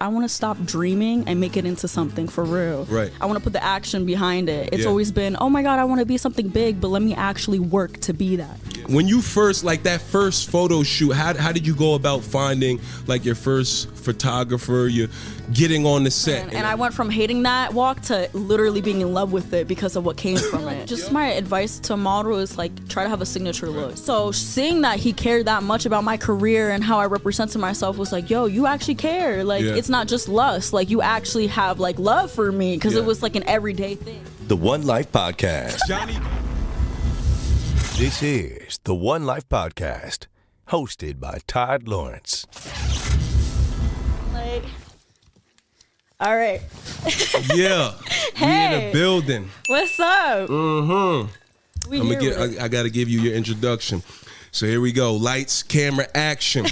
I want to stop dreaming and make it into something for real. Right. I want to put the action behind it. It's Yeah. always been, oh my God, I want to be something big, but let me actually work to be that. When you first, like that first photo shoot, how did you go about finding like your first photographer, you getting on the set? And I went from hating that walk to literally being in love with it because of what came from it. Just my advice to a model is like, try to have a signature look. So seeing that he cared that much about my career and how I represented myself was like, yo, you actually care. Like, it's not just lust. Like, you actually have like love for me, because it was like an everyday thing. The One Life Podcast. Johnny. This is the One Life Podcast, hosted by Todd Lawrence. Like, all right. Yeah. Hey. We in the building. What's up? I got to give you your introduction. So here we go. Lights, camera, action.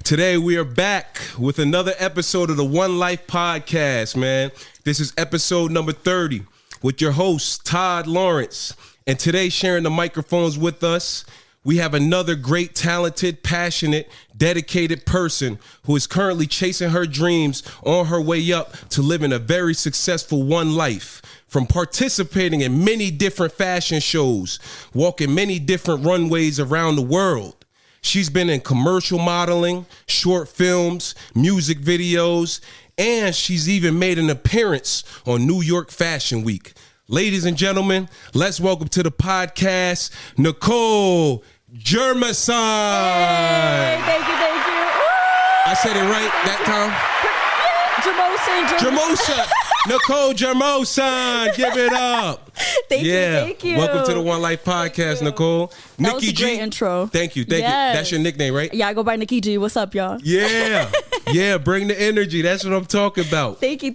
Today we are back with another episode of the One Life Podcast, man. This is episode number 30 with your host, Todd Lawrence. And today, sharing the microphones with us, we have another great, talented, passionate, dedicated person who is currently chasing her dreams on her way up to living a very successful one life. From participating in many different fashion shows, walking many different runways around the world. She's been in commercial modeling, short films, music videos, and she's even made an appearance on New York Fashion Week. Ladies and gentlemen, let's welcome to the podcast, Nicole Jermison. Hey, thank you. Woo! I said it right that time? Jermosin. Nicole Jermosin, give it up. Thank you. Welcome to the One Life Podcast, Nicole. That Nikki was a great intro. Thank you. That's your nickname, right? Yeah, I go by Nikki G. What's up, y'all? Yeah, bring the energy. That's what I'm talking about. Thank you.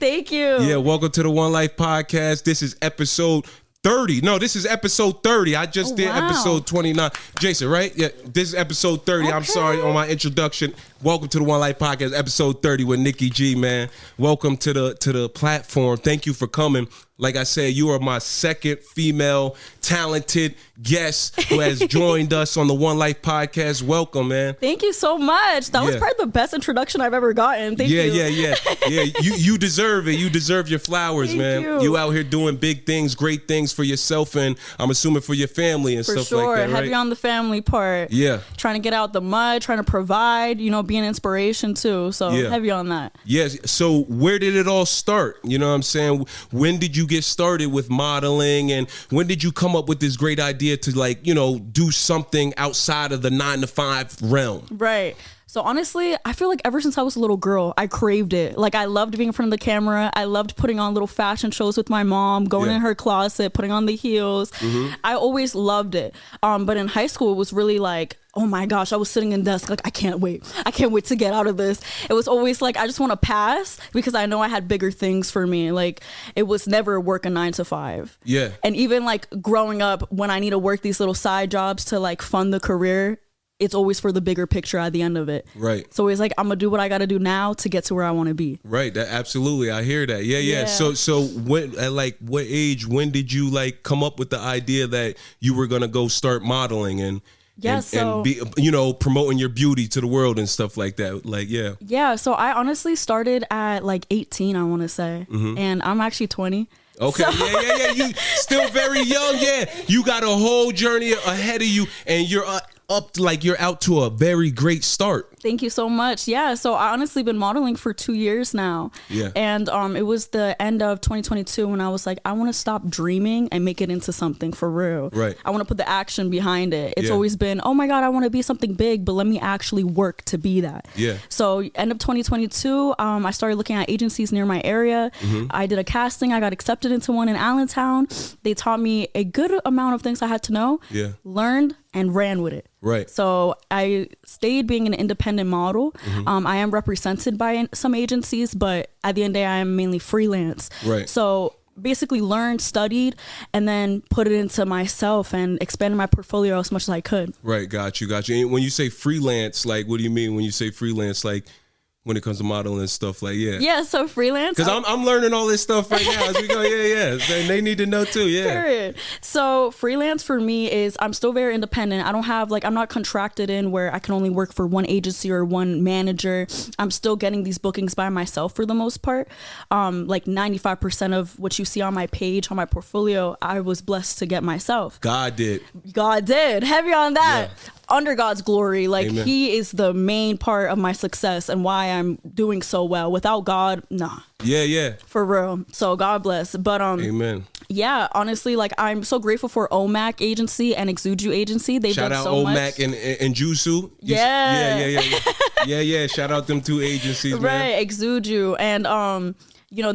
Yeah, welcome to the One Life Podcast. This is episode 30. No, this is episode 30. I just did episode 29. Jason, right? Yeah, this is episode 30. Okay. I'm sorry on my introduction. Welcome to the One Life Podcast, episode 30 with Nikki G, man. Welcome to the platform. Thank you for coming. Like I said, you are my second female talented guest who has joined us on the One Life Podcast. Welcome, man. Thank you so much. That was probably the best introduction I've ever gotten. Thank you. Yeah. You deserve it. You deserve your flowers, man. You out here doing big things, great things for yourself, and I'm assuming for your family and stuff like that, right? Heavy on the family part. Yeah. Trying to get out the mud, trying to provide, be an inspiration too. So heavy on that. Yes. So where did it all start? You know what I'm saying? When did you get started with modeling, and when did you come up with this great idea to do something outside of the 9-to-5 realm? Right. So honestly, I feel like ever since I was a little girl, I craved it. Like, I loved being in front of the camera. I loved putting on little fashion shows with my mom, going in her closet, putting on the heels. Mm-hmm. I always loved it. But in high school, it was really like, oh my gosh, I was sitting in desk like, I can't wait to get out of this. It was always like, I just want to pass because I know I had bigger things for me. Like, it was never work a 9-to-5. Yeah. And even like growing up, when I need to work these little side jobs to like fund the career, it's always for the bigger picture at the end of it. Right. So it's like, I'm gonna do what I gotta do now to get to where I want to be. That absolutely, I hear that. Yeah. So when, at like what age, when did you like come up with the idea that you were gonna go start modeling and be, promoting your beauty to the world and stuff like that? Yeah, so I honestly started at like 18, I want to say. Mm-hmm. And I'm actually 20. Okay, so. Yeah. You still very young. Yeah, you got a whole journey ahead of you, and you're you're out to a very great start. Thank you so much. Yeah, so I honestly been modeling for 2 years now. Yeah. And it was the end of 2022 when I was like, I want to stop dreaming and make it into something for real. Right. I want to put the action behind it. It's always been, oh my God, I want to be something big, but let me actually work to be that. Yeah. So end of 2022, I started looking at agencies near my area. Mm-hmm. I did a casting. I got accepted into one in Allentown. They taught me a good amount of things I had to know. Yeah. Learned and ran with it. Right. So I stayed being an independent model. Mm-hmm. I am represented by some agencies, but at the end of the day, I am mainly freelance. Right. So basically learned, studied, and then put it into myself and expanded my portfolio as much as I could. Right. Got you. And when you say freelance, like, what do you mean when you say freelance? Like, when it comes to modeling and stuff like Yeah, so freelance. Because I'm learning all this stuff right now as we go. Yeah. They need to know too. Yeah. Period. So freelance for me is I'm still very independent. I don't have I'm not contracted in where I can only work for one agency or one manager. I'm still getting these bookings by myself for the most part. 95% of what you see on my page, on my portfolio, I was blessed to get myself. God did. Heavy on that. Yeah. Under God's glory, Amen. He is the main part of my success and why I'm doing so well. Without God, nah. Yeah. For real. So God bless. But Amen. Yeah, honestly, I'm so grateful for OMAC agency and Exuju agency. They've shout done out so OMAC much. and Jusu. Yeah. Yeah. Shout out them two agencies, right, man. Exuju and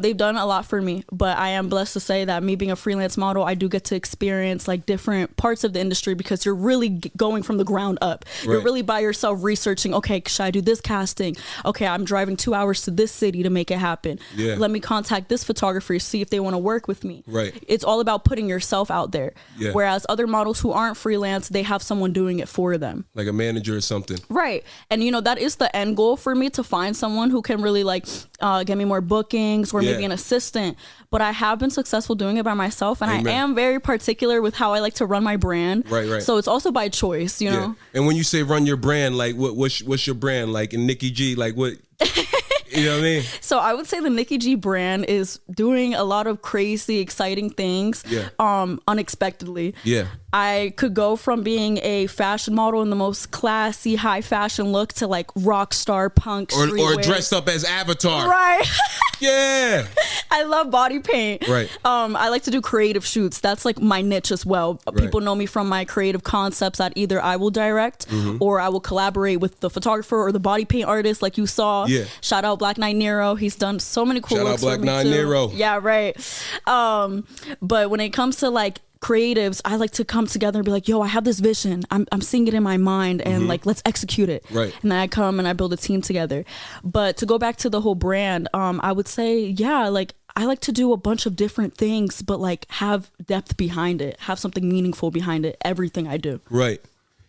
they've done a lot for me, but I am blessed to say that me being a freelance model, I do get to experience different parts of the industry because you're really going from the ground up. Right. You're really by yourself researching, okay, should I do this casting? Okay, I'm driving 2 hours to this city to make it happen. Yeah. Let me contact this photographer, see if they want to work with me. Right. It's all about putting yourself out there. Yeah. Whereas other models who aren't freelance, they have someone doing it for them. Like a manager or something. Right. And that is the end goal for me, to find someone who can really get me more bookings or maybe an assistant. But I have been successful doing it by myself, and Amen. I am very particular with how I like to run my brand. Right. So it's also by choice, you know. And when you say run your brand, what's your brand? In Nikki G, what? You know what I mean? So I would say the Nikki G brand is doing a lot of crazy, exciting things, unexpectedly. Yeah. I could go from being a fashion model in the most classy, high fashion look to rock star punk or streetwear. Dressed up as Avatar. Right. Yeah. I love body paint. Right. I like to do creative shoots. That's my niche as well. Right. People know me from my creative concepts that either I will direct or I will collaborate with the photographer or the body paint artist, like you saw. Yeah. Shout out Black Knight Nero. He's done so many cool looks Shout out Black Knight Nero. Yeah, right. But when it comes to creatives, I like to come together and be like, yo, I have this vision. I'm seeing it in my mind and let's execute it. Right. And then I come and I build a team together. But to go back to the whole brand, I would say, I like to do a bunch of different things, but have depth behind it, have something meaningful behind it, everything I do. Right.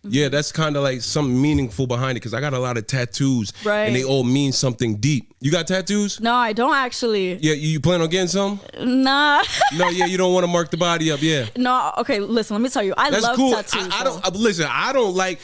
Yeah, that's kind of something meaningful behind it, because I got a lot of tattoos, right, and they all mean something deep. You got tattoos? No, I don't actually. Yeah, you plan on getting some? Nah. No, yeah, you don't want to mark the body up, yeah. No, okay, listen, let me tell you, that's love cool. tattoos. I don't listen. I don't like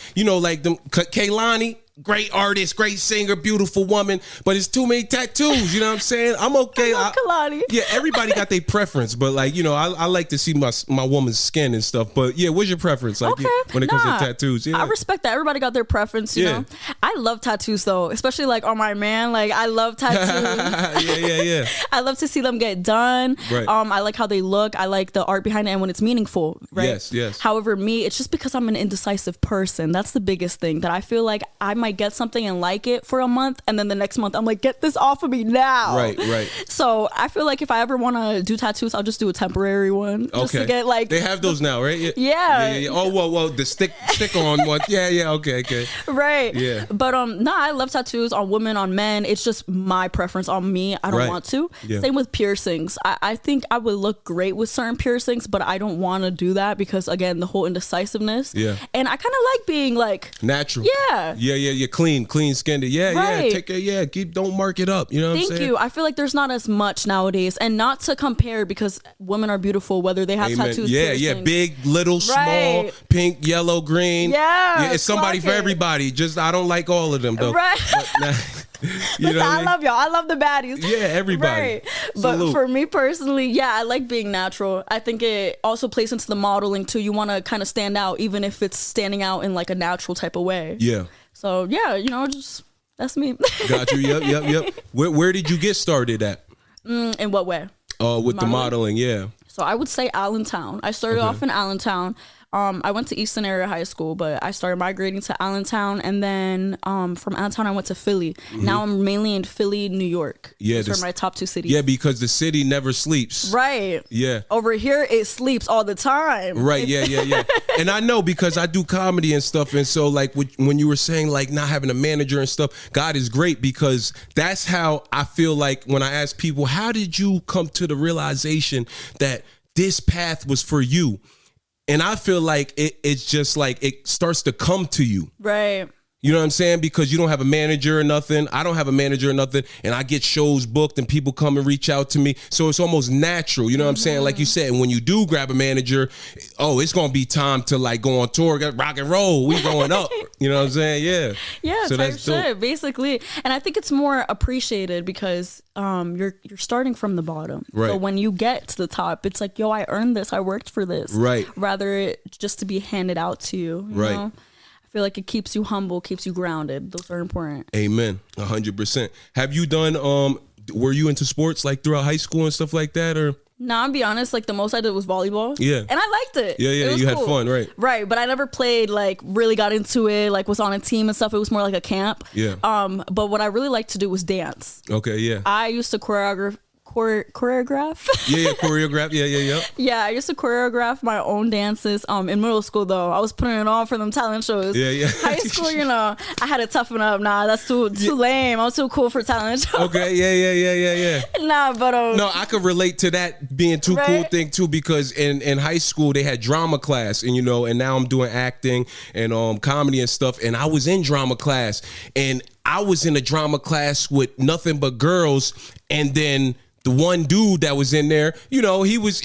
them Kaylani. Great artist, great singer, beautiful woman, but it's too many tattoos. You know what I'm saying? I'm okay. Kalani. Yeah, everybody got their preference, but I like to see my woman's skin and stuff. But yeah, what's your preference? When it comes to tattoos? Yeah, I respect that. Everybody got their preference. You know, I love tattoos though, especially on my man. I love tattoos. yeah. I love to see them get done. Right. I like how they look. I like the art behind it, and when it's meaningful. Right. Yes. However, me, it's just because I'm an indecisive person. That's the biggest thing, that I feel like I might get something and like it for a month, and then the next month I'm like, get this off of me now. Right. So I feel like if I ever want to do tattoos, I'll just do a temporary one. Just to get they have those now, right? Yeah. Oh, well, the stick on one. Yeah. Okay. Right. Yeah. But I love tattoos on women, on men. It's just my preference. On me, I don't want to. Yeah. Same with piercings. I think I would look great with certain piercings, but I don't want to do that because, again, the whole indecisiveness. Yeah. And I kind of like being natural. Yeah. Yeah. Clean skinned. Yeah. Right. Take it. Yeah. Don't mark it up. You know what I'm saying? Thank you. I feel like there's not as much nowadays, and not to compare, because women are beautiful whether they have tattoos. Yeah. Big, little, small, pink, yellow, green. Yeah. It's somebody for everybody. Just I don't like all of them though. Right. Listen, I love y'all. I love the baddies. Yeah, everybody. Right. But for me personally, I like being natural. I think it also plays into the modeling too. You want to kind of stand out, even if it's standing out in a natural type of way. Yeah. So just that's me. Got you. Yep. Where did you get started at? In what way? With the modeling, yeah. So I would say Allentown. I started off in Allentown. I went to Easton Area High School, but I started migrating to Allentown, and then from Allentown I went to Philly. Now I'm mainly in Philly, New York. Yeah, those are my top two cities. Yeah, because the city never sleeps. Right. Yeah. Over here it sleeps all the time. Right. Yeah. And I know, because I do comedy and stuff, and so when you were saying not having a manager and stuff, God is great, because that's how I feel like when I ask people, how did you come to the realization that this path was for you? And I feel like it's just it starts to come to you. Right. You know what I'm saying? Because you don't have a manager or nothing. I don't have a manager or nothing. And I get shows booked and people come and reach out to me. So it's almost natural. You know what I'm saying? Like you said, and when you do grab a manager, it's going to be time to like go on tour, get rock and roll. We going up. You know what I'm saying? Yeah. Yeah, so type shit, basically. And I think it's more appreciated because you're starting from the bottom. Right. So when you get to the top, it's like, yo, I earned this. I worked for this. Right. Rather it just to be handed out to you. You Right. know? I feel like it keeps you humble, keeps you grounded. Those are important. Amen. 100%. Have you done, were you into sports like throughout high school and stuff like that, or? Nah, I'll be honest, like the most I did was volleyball. Yeah. And I liked it. Yeah, It was you cool. had fun, right? Right, but I never played, like really got into it, like was on a team and stuff. It was more like a camp. Yeah. But what I really liked to do was dance. Okay, yeah. I used to choreograph. Yeah, choreograph. Yeah. Yeah, I used to choreograph my own dances. In middle school though, I was putting it on for them talent shows. Yeah. High school, you know, I had to toughen up. Nah, that's too lame. I'm too cool for talent shows. Okay, yeah. Nah, but No, I could relate to that being too cool Right? thing too, because in high school they had drama class, and and now I'm doing acting and comedy and stuff, and I was in drama class, and I was in a drama class with nothing but girls, and then the one dude that was in there, he was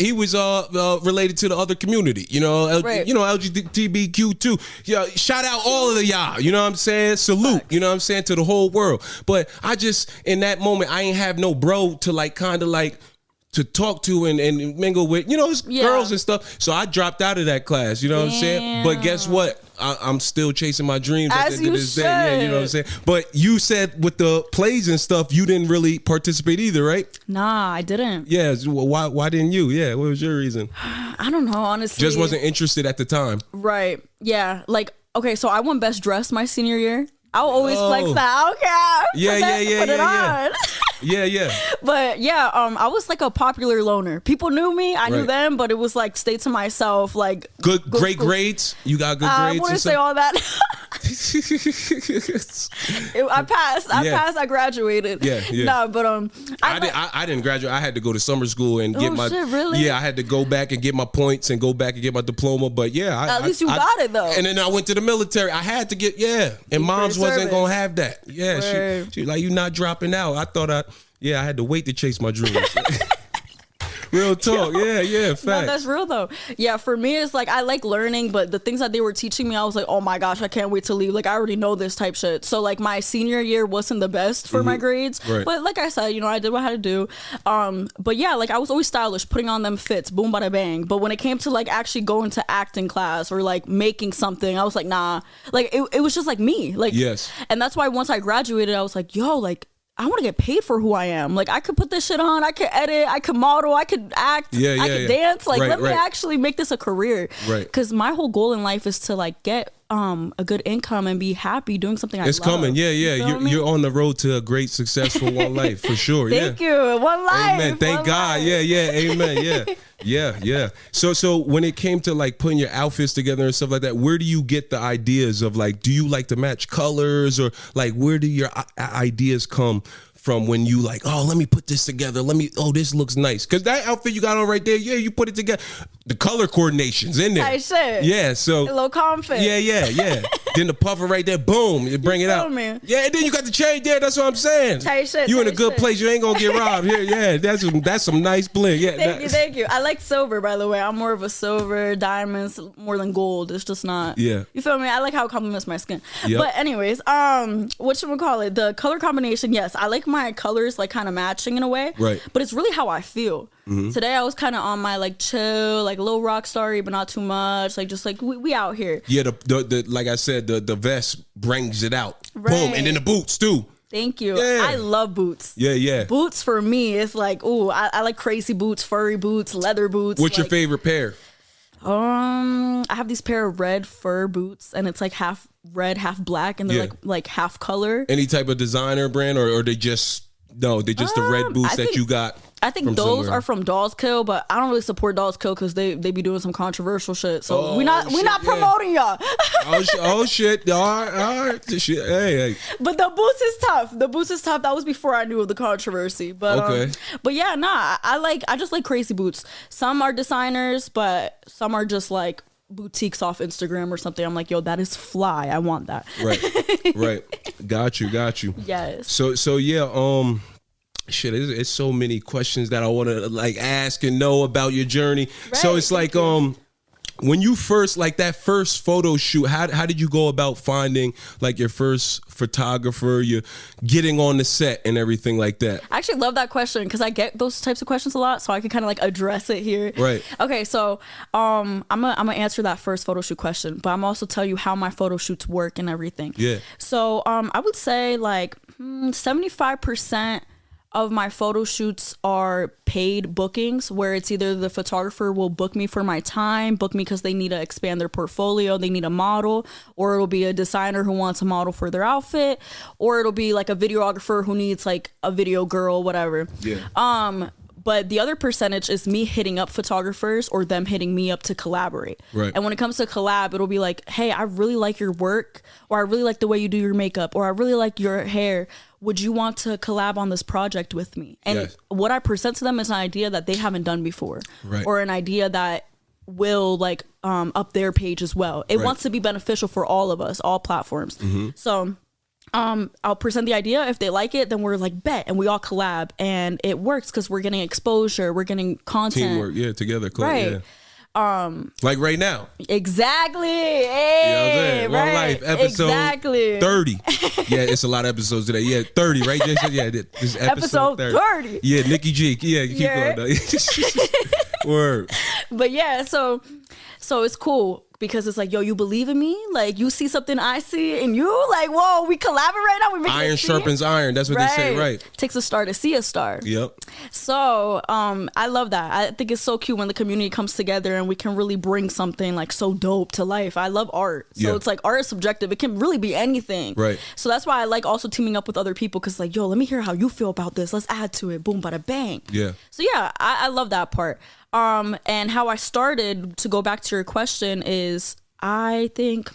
related to the other community, Right. LGBTQ too. Yeah, shout out all of y'all. You know what I'm saying? Salute. You know what I'm saying, to the whole world. But I just in that moment I ain't have no bro to like kind of like to talk to and mingle with, girls and stuff. So I dropped out of that class. You know what I'm saying? But guess what? I'm still chasing my dreams at the end of this day. Yeah, you know what I'm saying? But you said with the plays and stuff, you didn't really participate either, right? nah, I didn't. Yeah. Why didn't you? Yeah. What was your reason? I don't know, honestly. Just wasn't interested at the time. Right. Yeah. Like, okay, so I won best dressed my senior year. I'll always flex that. Okay. Put it on. Yeah. But yeah, I was like a popular loner. People knew me, I knew Right. them, but it was like stay to myself. Like Great school. grades. You got good I grades. wouldn't say all that. I passed. I graduated. Yeah. No, but I didn't graduate. I had to go to summer school and get my. Shit, really? Yeah, I had to go back and get my points and go back and get my diploma. But yeah, At least you got it, though. And then I went to the military. I had to get and moms wasn't service. gonna have that. Yeah, she like, you not dropping out. I thought I had to wait to chase my dreams. Real talk. Yeah, facts. No, that's real though. Yeah, for me, it's like I like learning, but the things that they were teaching me, I was like, oh my gosh, I can't wait to leave. Like, I already know this type shit. So like my senior year wasn't the best for my grades. Right. But like I said, I did what I had to do. But yeah, like I was always stylish, putting on them fits, boom, bada bang. But when it came to like actually going to acting class or like making something, I was like, nah. Like it was just like me. Like, Yes. And that's why once I graduated, I was like, yo, like, I want to get paid for who I am. Like, I could put this shit on. I could edit. I could model. I could act. I could dance. Like, let me actually make this a career. Right. Because my whole goal in life is to, like, get a good income and be happy doing something I love. It's coming. Yeah. You're on the road to a great, successful one life for sure. Thank you. One life. Amen. Thank God. Life. Yeah. Amen. Yeah. So when it came to like putting your outfits together and stuff like that, where do you get the ideas of like, do you like to match colors, or like where do your ideas come from when you like, oh, let me put this together. This looks nice. Because that outfit you got on right there, yeah, you put it together. The color coordination's in there. Tight shit. Yeah, so. A little confident. Yeah. Then the puffer right there, boom, you bring it out. Me? Yeah, and then you got the chain there, that's what I'm saying. Tight shit. You in a good place, you ain't gonna get robbed. Yeah, that's some nice bling. Yeah. Thank you. I like silver, by the way. I'm more of a silver, diamonds, more than gold. It's just not. Yeah. You feel me? I like how it complements my skin. Yep. But anyways, whatchamacallit, the color combination, yes, I like my colors like kind of matching in a way. Right. But it's really how I feel. Mm-hmm. Today I was kind of on my like chill, like a little rock starry, but not too much. Like just like we out here. Yeah, the like I said, the vest brings it out. Right. Boom, and then the boots too. Thank you. Yeah. I love boots. Yeah. Boots for me, it's like, ooh, I like crazy boots, furry boots, leather boots. What's your favorite pair? I have these pair of red fur boots, and it's like half red, half black, and they're like half color. Any type of designer brand, or they just the red boots that you got? I think those are from Dolls Kill, but I don't really support Dolls Kill because they be doing some controversial shit. So we're not promoting y'all. oh shit! All right. Shit. Hey. But the boots is tough. That was before I knew of the controversy. But okay. But yeah, nah. I just like crazy boots. Some are designers, but some are just like boutiques off Instagram or something. I'm like, yo, that is fly. I want that. Right. Got you. Yes. So yeah, shit, it's so many questions that I want to like ask and know about your journey. Right, so it's like, when you first, like that first photo shoot, how did you go about finding like your first photographer, you getting on the set and everything like that? I actually love that question because I get those types of questions a lot, so I can kind of like address it here. Right. Okay, so I'm gonna answer that first photo shoot question, but I'm also tell you how my photo shoots work and everything. Yeah. So I would say like 75% of my photo shoots are paid bookings, where it's either the photographer will book me for my time, book me because they need to expand their portfolio, they need a model, or it'll be a designer who wants a model for their outfit, or it'll be like a videographer who needs like a video girl, whatever. Yeah. But the other percentage is me hitting up photographers or them hitting me up to collaborate. Right. And when it comes to collab, it'll be like, hey, I really like your work, or I really like the way you do your makeup, or I really like your hair. Would you want to collab on this project with me? And yes. what I present to them is an idea that they haven't done before, right. or an idea that will like up their page as well. It right. wants to be beneficial for all of us, all platforms. Mm-hmm. So I'll present the idea. If they like it, then we're like, bet, and we all collab, and it works because we're getting exposure, we're getting content, teamwork, yeah, together, right? Yeah. Like right now. Exactly. Hey, you know what I'm saying? One Life episode exactly. 30. Yeah, it's a lot of episodes today. Yeah, 30, right, Jason? Yeah, this is episode 30. Yeah, Nikki G. Yeah, you keep going though. Word. But yeah, so it's cool because it's like, yo, you believe in me? Like, you see something I see and you like, whoa, we collaborate now. We make iron sharpens iron. That's what right. they say, right? Takes a star to see a star. Yep. So I love that. I think it's so cute when the community comes together and we can really bring something like so dope to life. I love art. So it's like, art is subjective. It can really be anything. Right. So that's why I like also teaming up with other people, because like, yo, let me hear how you feel about this. Let's add to it. Boom, bada bang. Yeah. So yeah, I love that part. And how I started, to go back to your question, is I think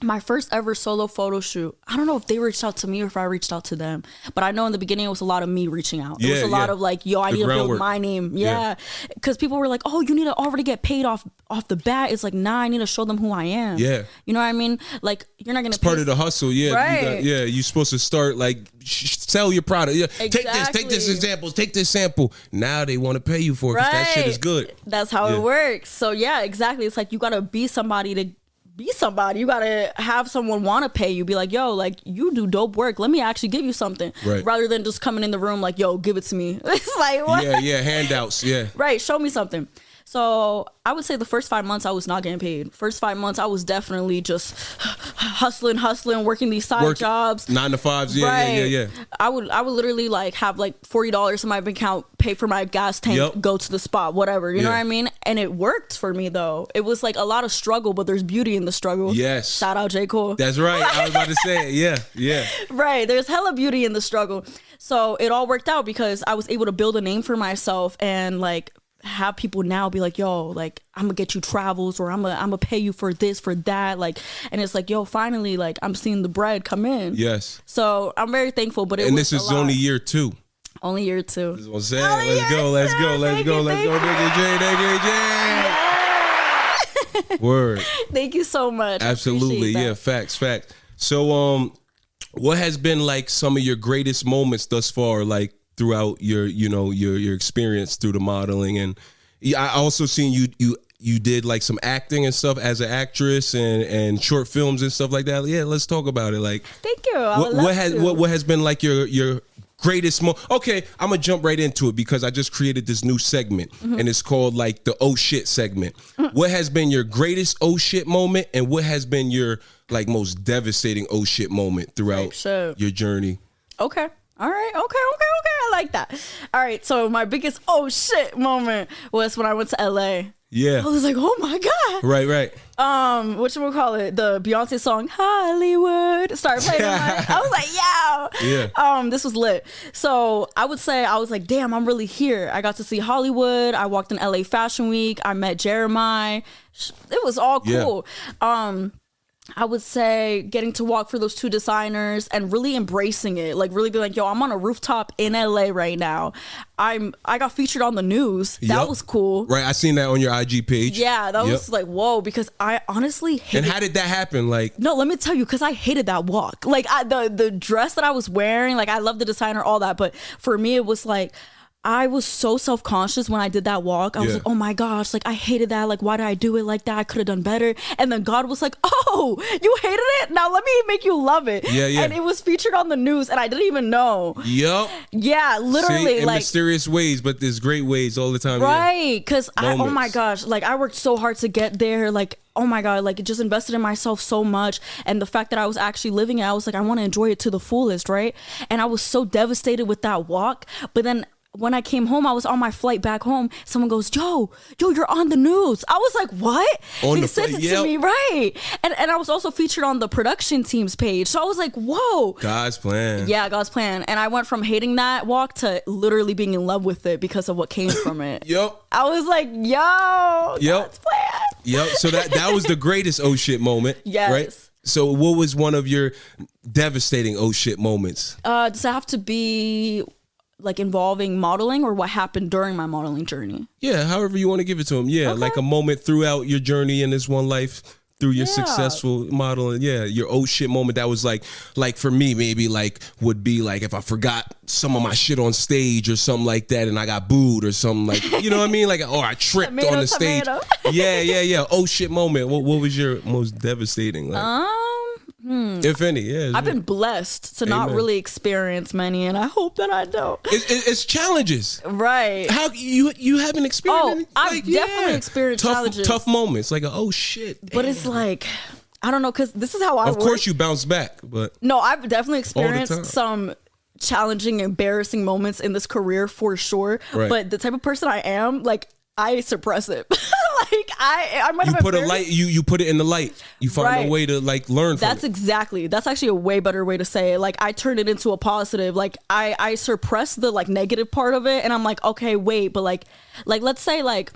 my first ever solo photo shoot, I don't know if they reached out to me or if I reached out to them, but I know in the beginning it was a lot of me reaching out. It was a lot of like, yo, I need to build my name. Yeah. Because people were like, oh, you need to already get paid off the bat. It's like, nah, I need to show them who I am. Yeah. You know what I mean? Like, you're not going to It's part of the hustle. Yeah. Right. You're supposed to start like sell your product. Yeah. Exactly. Take this example, take this sample. Now they want to pay you for it because that shit is good. That's how it works. So yeah, exactly. It's like, you got to be somebody to be somebody. You gotta have someone want to pay you. Be like, yo, like, you do dope work. Let me actually give you something, right? Rather than just coming in the room like, yo, give it to me. It's like, what? Yeah, handouts. Yeah, right. Show me something. So I would say the first 5 months I was not getting paid. First 5 months I was definitely just hustling, working these side jobs. 9 to 5s. Yeah, right. yeah. I would literally like have like $40 in my bank account, pay for my gas tank, go to the spot, whatever. You know what I mean? And it worked for me though. It was like a lot of struggle, but there's beauty in the struggle. Yes. Shout out J. Cole. That's right. I was about to say it. Yeah. Right. There's hella beauty in the struggle. So it all worked out because I was able to build a name for myself and like have people now be like, yo, like, I'm gonna get you travels, or I'm gonna pay you for this, for that, like, and it's like, yo, finally, like, I'm seeing the bread come in. Yes. So I'm very thankful, but this is only year 2. Only year 2. That's what I'm saying. Let's go, Nikki J. Word. Thank you so much. Absolutely. Yeah. Facts. So, what has been like some of your greatest moments thus far, like throughout your experience through the modeling? And I also seen you did like some acting and stuff as an actress and short films and stuff like that. Yeah, let's talk about it. Like, thank you. What has been like your greatest moment? Okay, I'm gonna jump right into it because I just created this new segment and it's called like the oh shit segment. What has been your greatest oh shit moment, and what has been your like most devastating oh shit moment throughout your journey? Okay. All right. Okay. I like that. All right. So my biggest oh shit moment was when I went to LA. Yeah. I was like, oh my God. Right. Whatchamacallit, the Beyonce song Hollywood started playing. I was like, yo. Yeah. This was lit. So I would say I was like, damn, I'm really here. I got to see Hollywood. I walked in LA Fashion Week. I met Jeremiah. It was all cool. I would say getting to walk for those 2 designers and really embracing it. Like really be like, yo, I'm on a rooftop in LA right now. I got featured on the news. That was cool. Right. I seen that on your IG page. Yeah, that was like, whoa, because I honestly hated. And how did that happen? Like, no, let me tell you, because I hated that walk. Like the dress that I was wearing, like I love the designer, all that. But for me, it was like, I was so self-conscious when I did that walk. I was like, oh my gosh, like I hated that. Like, why did I do it like that? I could have done better. And then God was like, oh, you hated it? Now let me make you love it. Yeah. And it was featured on the news and I didn't even know. Yep. Yeah, literally. See, in mysterious ways, but there's great ways all the time. Right. Because oh my gosh, like I worked so hard to get there. Like, oh my God, like it just invested in myself so much. And the fact that I was actually living it, I was like, I want to enjoy it to the fullest, right? And I was so devastated with that walk. But then when I came home, I was on my flight back home. Someone goes, yo, you're on the news. I was like, what? He sent it to me, right? And I was also featured on the production team's page. So I was like, whoa. God's plan. Yeah, God's plan. And I went from hating that walk to literally being in love with it because of what came from it. Yep. I was like, yo, God's plan. Yep. So that was the greatest oh shit moment. Yes. Right? So what was one of your devastating oh shit moments? Does it have to be like involving modeling or what happened during my modeling journey? Yeah, however you want to give it to them. Yeah, like a moment throughout your journey in this one life through your successful modeling. Yeah, your oh shit moment that was like for me maybe like would be like if I forgot some of my shit on stage or something like that and I got booed or something like, you know what I mean? Like, or I tripped on the stage. Yeah. Oh shit moment. What was your most devastating? Like? If any, yeah. I've been blessed to not really experience many, and I hope that I don't. It's challenges, right? How you haven't experienced? Oh, I've definitely experienced challenges, tough moments, like oh shit. Damn. But it's like I don't know, because this is how I work. Of course, you bounce back, but no, I've definitely experienced some challenging, embarrassing moments in this career for sure. Right. But the type of person I am, like I suppress it. Like I might have put a light. You put it in the light. You find a way to like learn from it. That's actually a way better way to say it. Like I turned it into a positive. Like I suppress the like negative part of it, and I'm like, okay, wait, but like let's say like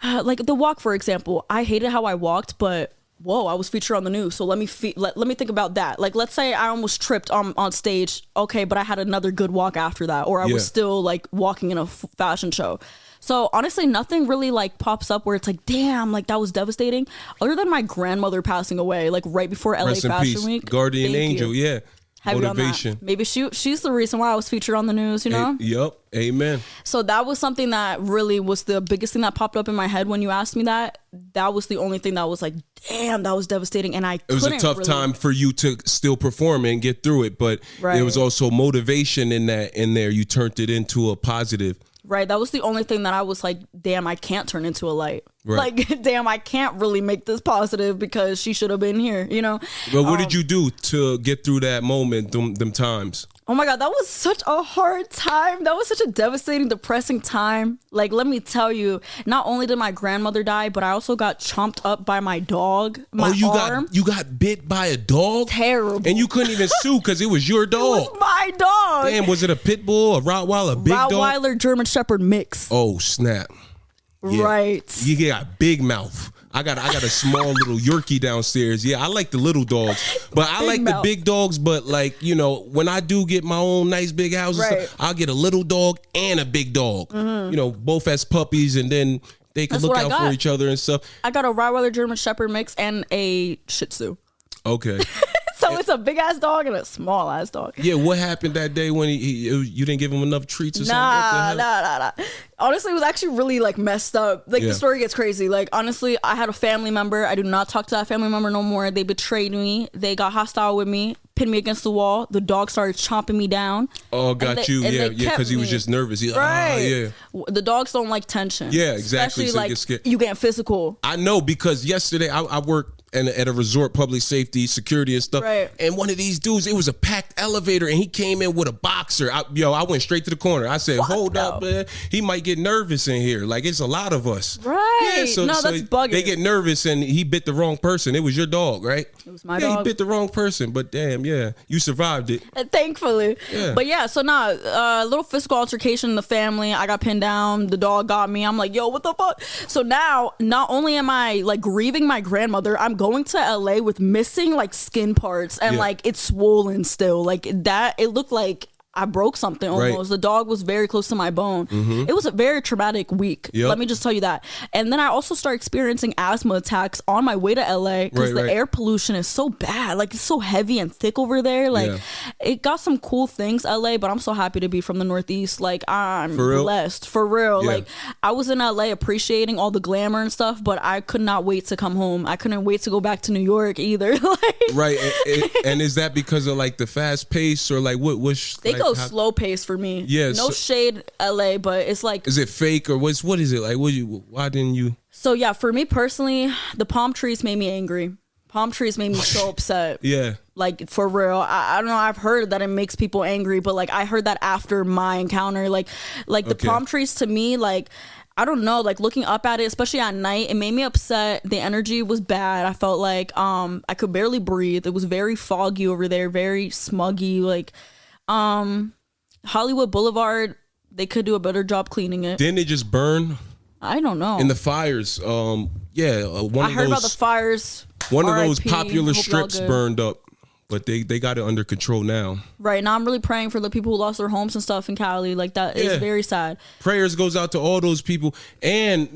the walk, for example. I hated how I walked, but whoa, I was featured on the news. So let me think about that. Like let's say I almost tripped on stage. Okay, but I had another good walk after that, or I was still like walking in a fashion show. So honestly, nothing really like pops up where it's like, damn, like that was devastating. Other than my grandmother passing away, like right before LA Rest in Fashion peace. Week. Guardian Angel, yeah. Heavy Motivation. On that. Maybe she's the reason why I was featured on the news, you know? Yep. Amen. So that was something that really was the biggest thing that popped up in my head when you asked me that. That was the only thing that was like, damn, that was devastating. And it was a tough time for you to still perform and get through it, but there was also motivation in there. You turned it into a positive. Right. That was the only thing that I was like, damn, I can't turn into a light. Right. Like, damn, I can't really make this positive because she should have been here, you know? But what did you do to get through that moment, them times? Oh my God, that was such a hard time. That was such a devastating, depressing time. Like, let me tell you, not only did my grandmother die, but I also got chomped up by my dog. You got bit by a dog? Terrible. And you couldn't even sue because it was your dog. It was my dog. Damn, was it a pit bull, a Rottweiler, a big dog? Rottweiler, German Shepherd mix. Oh, snap. Yeah. Right. You got big mouth. I got a small little Yorkie downstairs. Yeah, I like the little dogs, but I like the big dogs. But like, you know, when I do get my own nice big house, I'll get a little dog and a big dog. Mm-hmm. You know, both as puppies, and then they can look out for each other and stuff. I got a Rottweiler German Shepherd mix and a Shih Tzu. Okay. So it's a big ass dog and a small ass dog. Yeah, what happened that day when you didn't give him enough treats or something? Nah. Honestly, it was actually really like messed up. Like the story gets crazy. Like honestly, I had a family member. I do not talk to that family member no more. They betrayed me. They got hostile with me, pinned me against the wall. The dog started chomping me down. Oh, you. Yeah, because he was just nervous. Right. The dogs don't like tension. Yeah, exactly. Especially so like you getting physical. I know, because yesterday I worked at a resort, public safety, security and stuff. Right. And one of these dudes, it was a packed elevator, and he came in with a boxer. I went straight to the corner. I said, hold up, man. He might get nervous in here. Like, it's a lot of us. Right. Yeah, so that's bugging. They get nervous, and he bit the wrong person. It was your dog, right? It was my dog. He bit the wrong person, but damn, you survived it. Thankfully. Yeah. But yeah, so a little physical altercation in the family. I got pinned down. The dog got me. I'm like, yo, what the fuck? So now, not only am I like grieving my grandmother, I'm going to LA with missing like skin parts and like it's swollen still. Like that, it looked like I broke something almost. Right. The dog was very close to my bone. Mm-hmm. It was a very traumatic week. Yep. Let me just tell you that. And then I also started experiencing asthma attacks on my way to LA because the air pollution is so bad. Like it's so heavy and thick over there. Like it got some cool things, LA, but I'm so happy to be from the Northeast. Like I'm blessed. For real. Yeah. Like I was in LA appreciating all the glamour and stuff, but I could not wait to come home. I couldn't wait to go back to New York either. Like, right. And is that because of like the fast pace or like what's they go slow pace for me. Yeah, no shade, LA, but it's like, is it fake or what is it like? Why didn't you? So yeah, for me personally, the palm trees made me angry. Palm trees made me so upset. Yeah, like for real. I don't know. I've heard that it makes people angry, but like I heard that after my encounter. Like the palm trees to me, like I don't know. Like looking up at it, especially at night, it made me upset. The energy was bad. I felt like I could barely breathe. It was very foggy over there, very smuggy. Like Hollywood Boulevard, they could do a better job cleaning it. Didn't they just burn? I don't know. In the fires, I heard about the fires. One of those popular strips burned up, but they got it under control now. Right, now I'm really praying for the people who lost their homes and stuff in Cali. Like that is very sad. Prayers goes out to all those people, and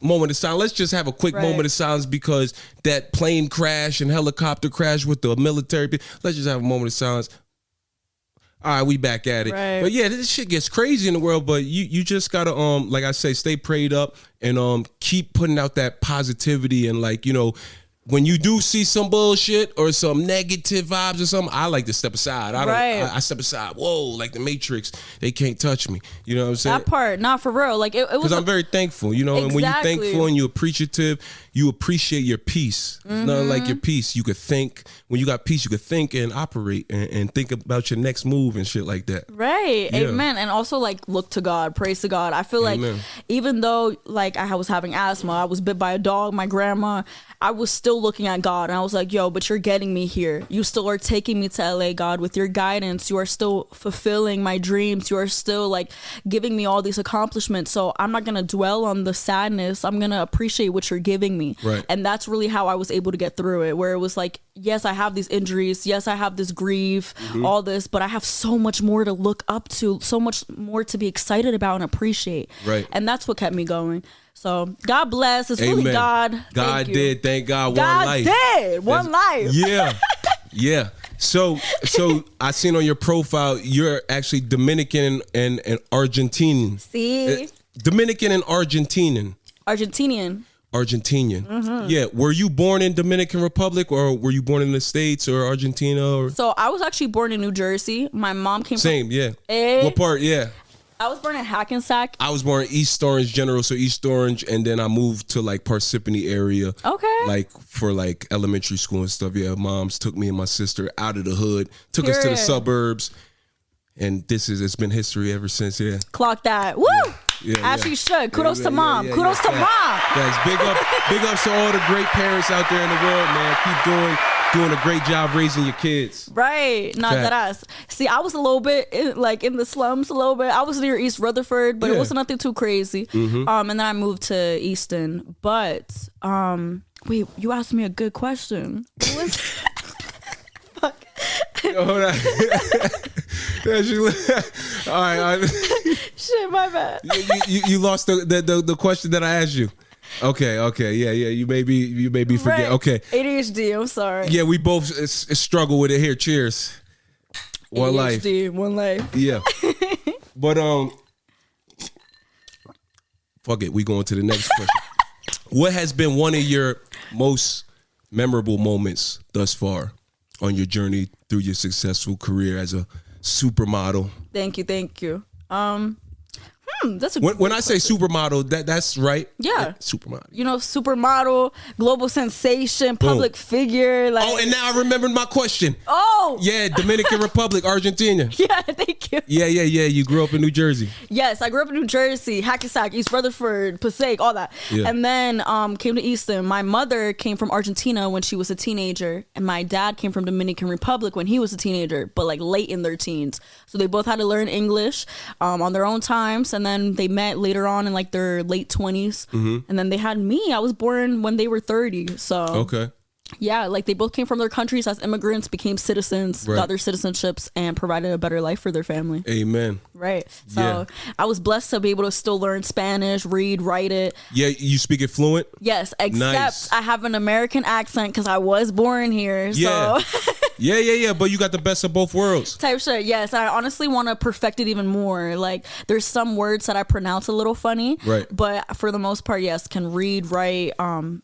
moment of silence. Let's just have a quick moment of silence because that plane crash and helicopter crash with the military. Let's just have a moment of silence. All right, we back at it. Right. But yeah, this shit gets crazy in the world, but you just gotta like I say, stay prayed up and keep putting out that positivity and like, when you do see some bullshit or some negative vibes or something, I like to step aside. I step aside. Whoa, like the Matrix, they can't touch me. You know what I'm saying? That part, not for real. Like it was. Because I'm very thankful, Exactly. And when you're thankful and you're appreciative, you appreciate your peace. Mm-hmm. Nothing like your peace. You could think. When you got peace, you could think and operate and think about your next move and shit like that. Right. Yeah. Amen. And also like look to God, praise to God. I feel like even though like I was having asthma, I was bit by a dog, my grandma, I was still looking at God and I was like, yo, but you're getting me here. You still are taking me to LA, God, with your guidance. You are still fulfilling my dreams. You are still like giving me all these accomplishments. So I'm not going to dwell on the sadness. I'm going to appreciate what you're giving me. Right. And that's really how I was able to get through it, where it was like, yes, I have these injuries. Yes, I have this grief, all this, but I have so much more to look up to, so much more to be excited about and appreciate. Right. And that's what kept me going. So God bless. It's really God. God did. Thank God. God one life. Did. One life. Yeah. Yeah. So I seen on your profile, you're actually Dominican and Argentinian. See? Dominican and Argentinian. Argentinian. Mm-hmm. Yeah. Were you born in Dominican Republic or were you born in the States or Argentina? Or? So I was actually born in New Jersey. My mom came from... Yeah. What part? Yeah. I was born in Hackensack. I was born in East Orange General, so East Orange, and then I moved to like Parsippany area. Okay. Like for like elementary school and stuff. Yeah, moms took me and my sister out of the hood, took us to the suburbs, and it's been history ever since. Yeah. Clock that. Woo! As she should. Kudos to mom. Kudos to mom. Guys, big ups to all the great parents out there in the world, man. Keep doing a great job raising your kids. Right. Not that us. See, I was a little bit in the slums a little bit. I was near East Rutherford, but it wasn't nothing too crazy. Mm-hmm. And then I moved to Easton. But wait, you asked me a good question. It was fuck. Yo, hold on. All right. Shit, my bad. You lost the question that I asked you. Okay, yeah. You maybe forget. Right. Okay, ADHD. I'm sorry. Yeah, we both struggle with it here. Cheers. One ADHD, one life. Yeah, but fuck it. We going to the next question. What has been one of your most memorable moments thus far on your journey through your successful career as a supermodel? Thank you. That's a when I say supermodel, that's right. Yeah, supermodel. Supermodel, global sensation, public figure. Like, and now I remembered my question. Oh, yeah, Dominican Republic, Argentina. Yeah, thank Thank you. Yeah. You grew up in New Jersey. Yes, I grew up in New Jersey, Hackensack, East Rutherford, Passaic, all that. Yeah. And then came to Easton. My mother came from Argentina when she was a teenager, and my dad came from Dominican Republic when he was a teenager, but like late in their teens. So they both had to learn English on their own times, and then they met later on in like their late 20s. And then they had me. I was born when they were 30. So Okay. yeah, like they both came from their countries as immigrants, became citizens, Right. got their citizenships, and provided a better life for their family. Amen. Right. So Yeah. I was blessed to be able to still learn Spanish, read, write it. Yeah, you speak it fluent? Yes, except Nice. I have an American accent because I was born here. Yeah. So Yeah. But you got the best of both worlds. type shit. Yes, I honestly want to perfect it even more. Like there's some words that I pronounce a little funny. Right. But for the most part, yes, can read, write,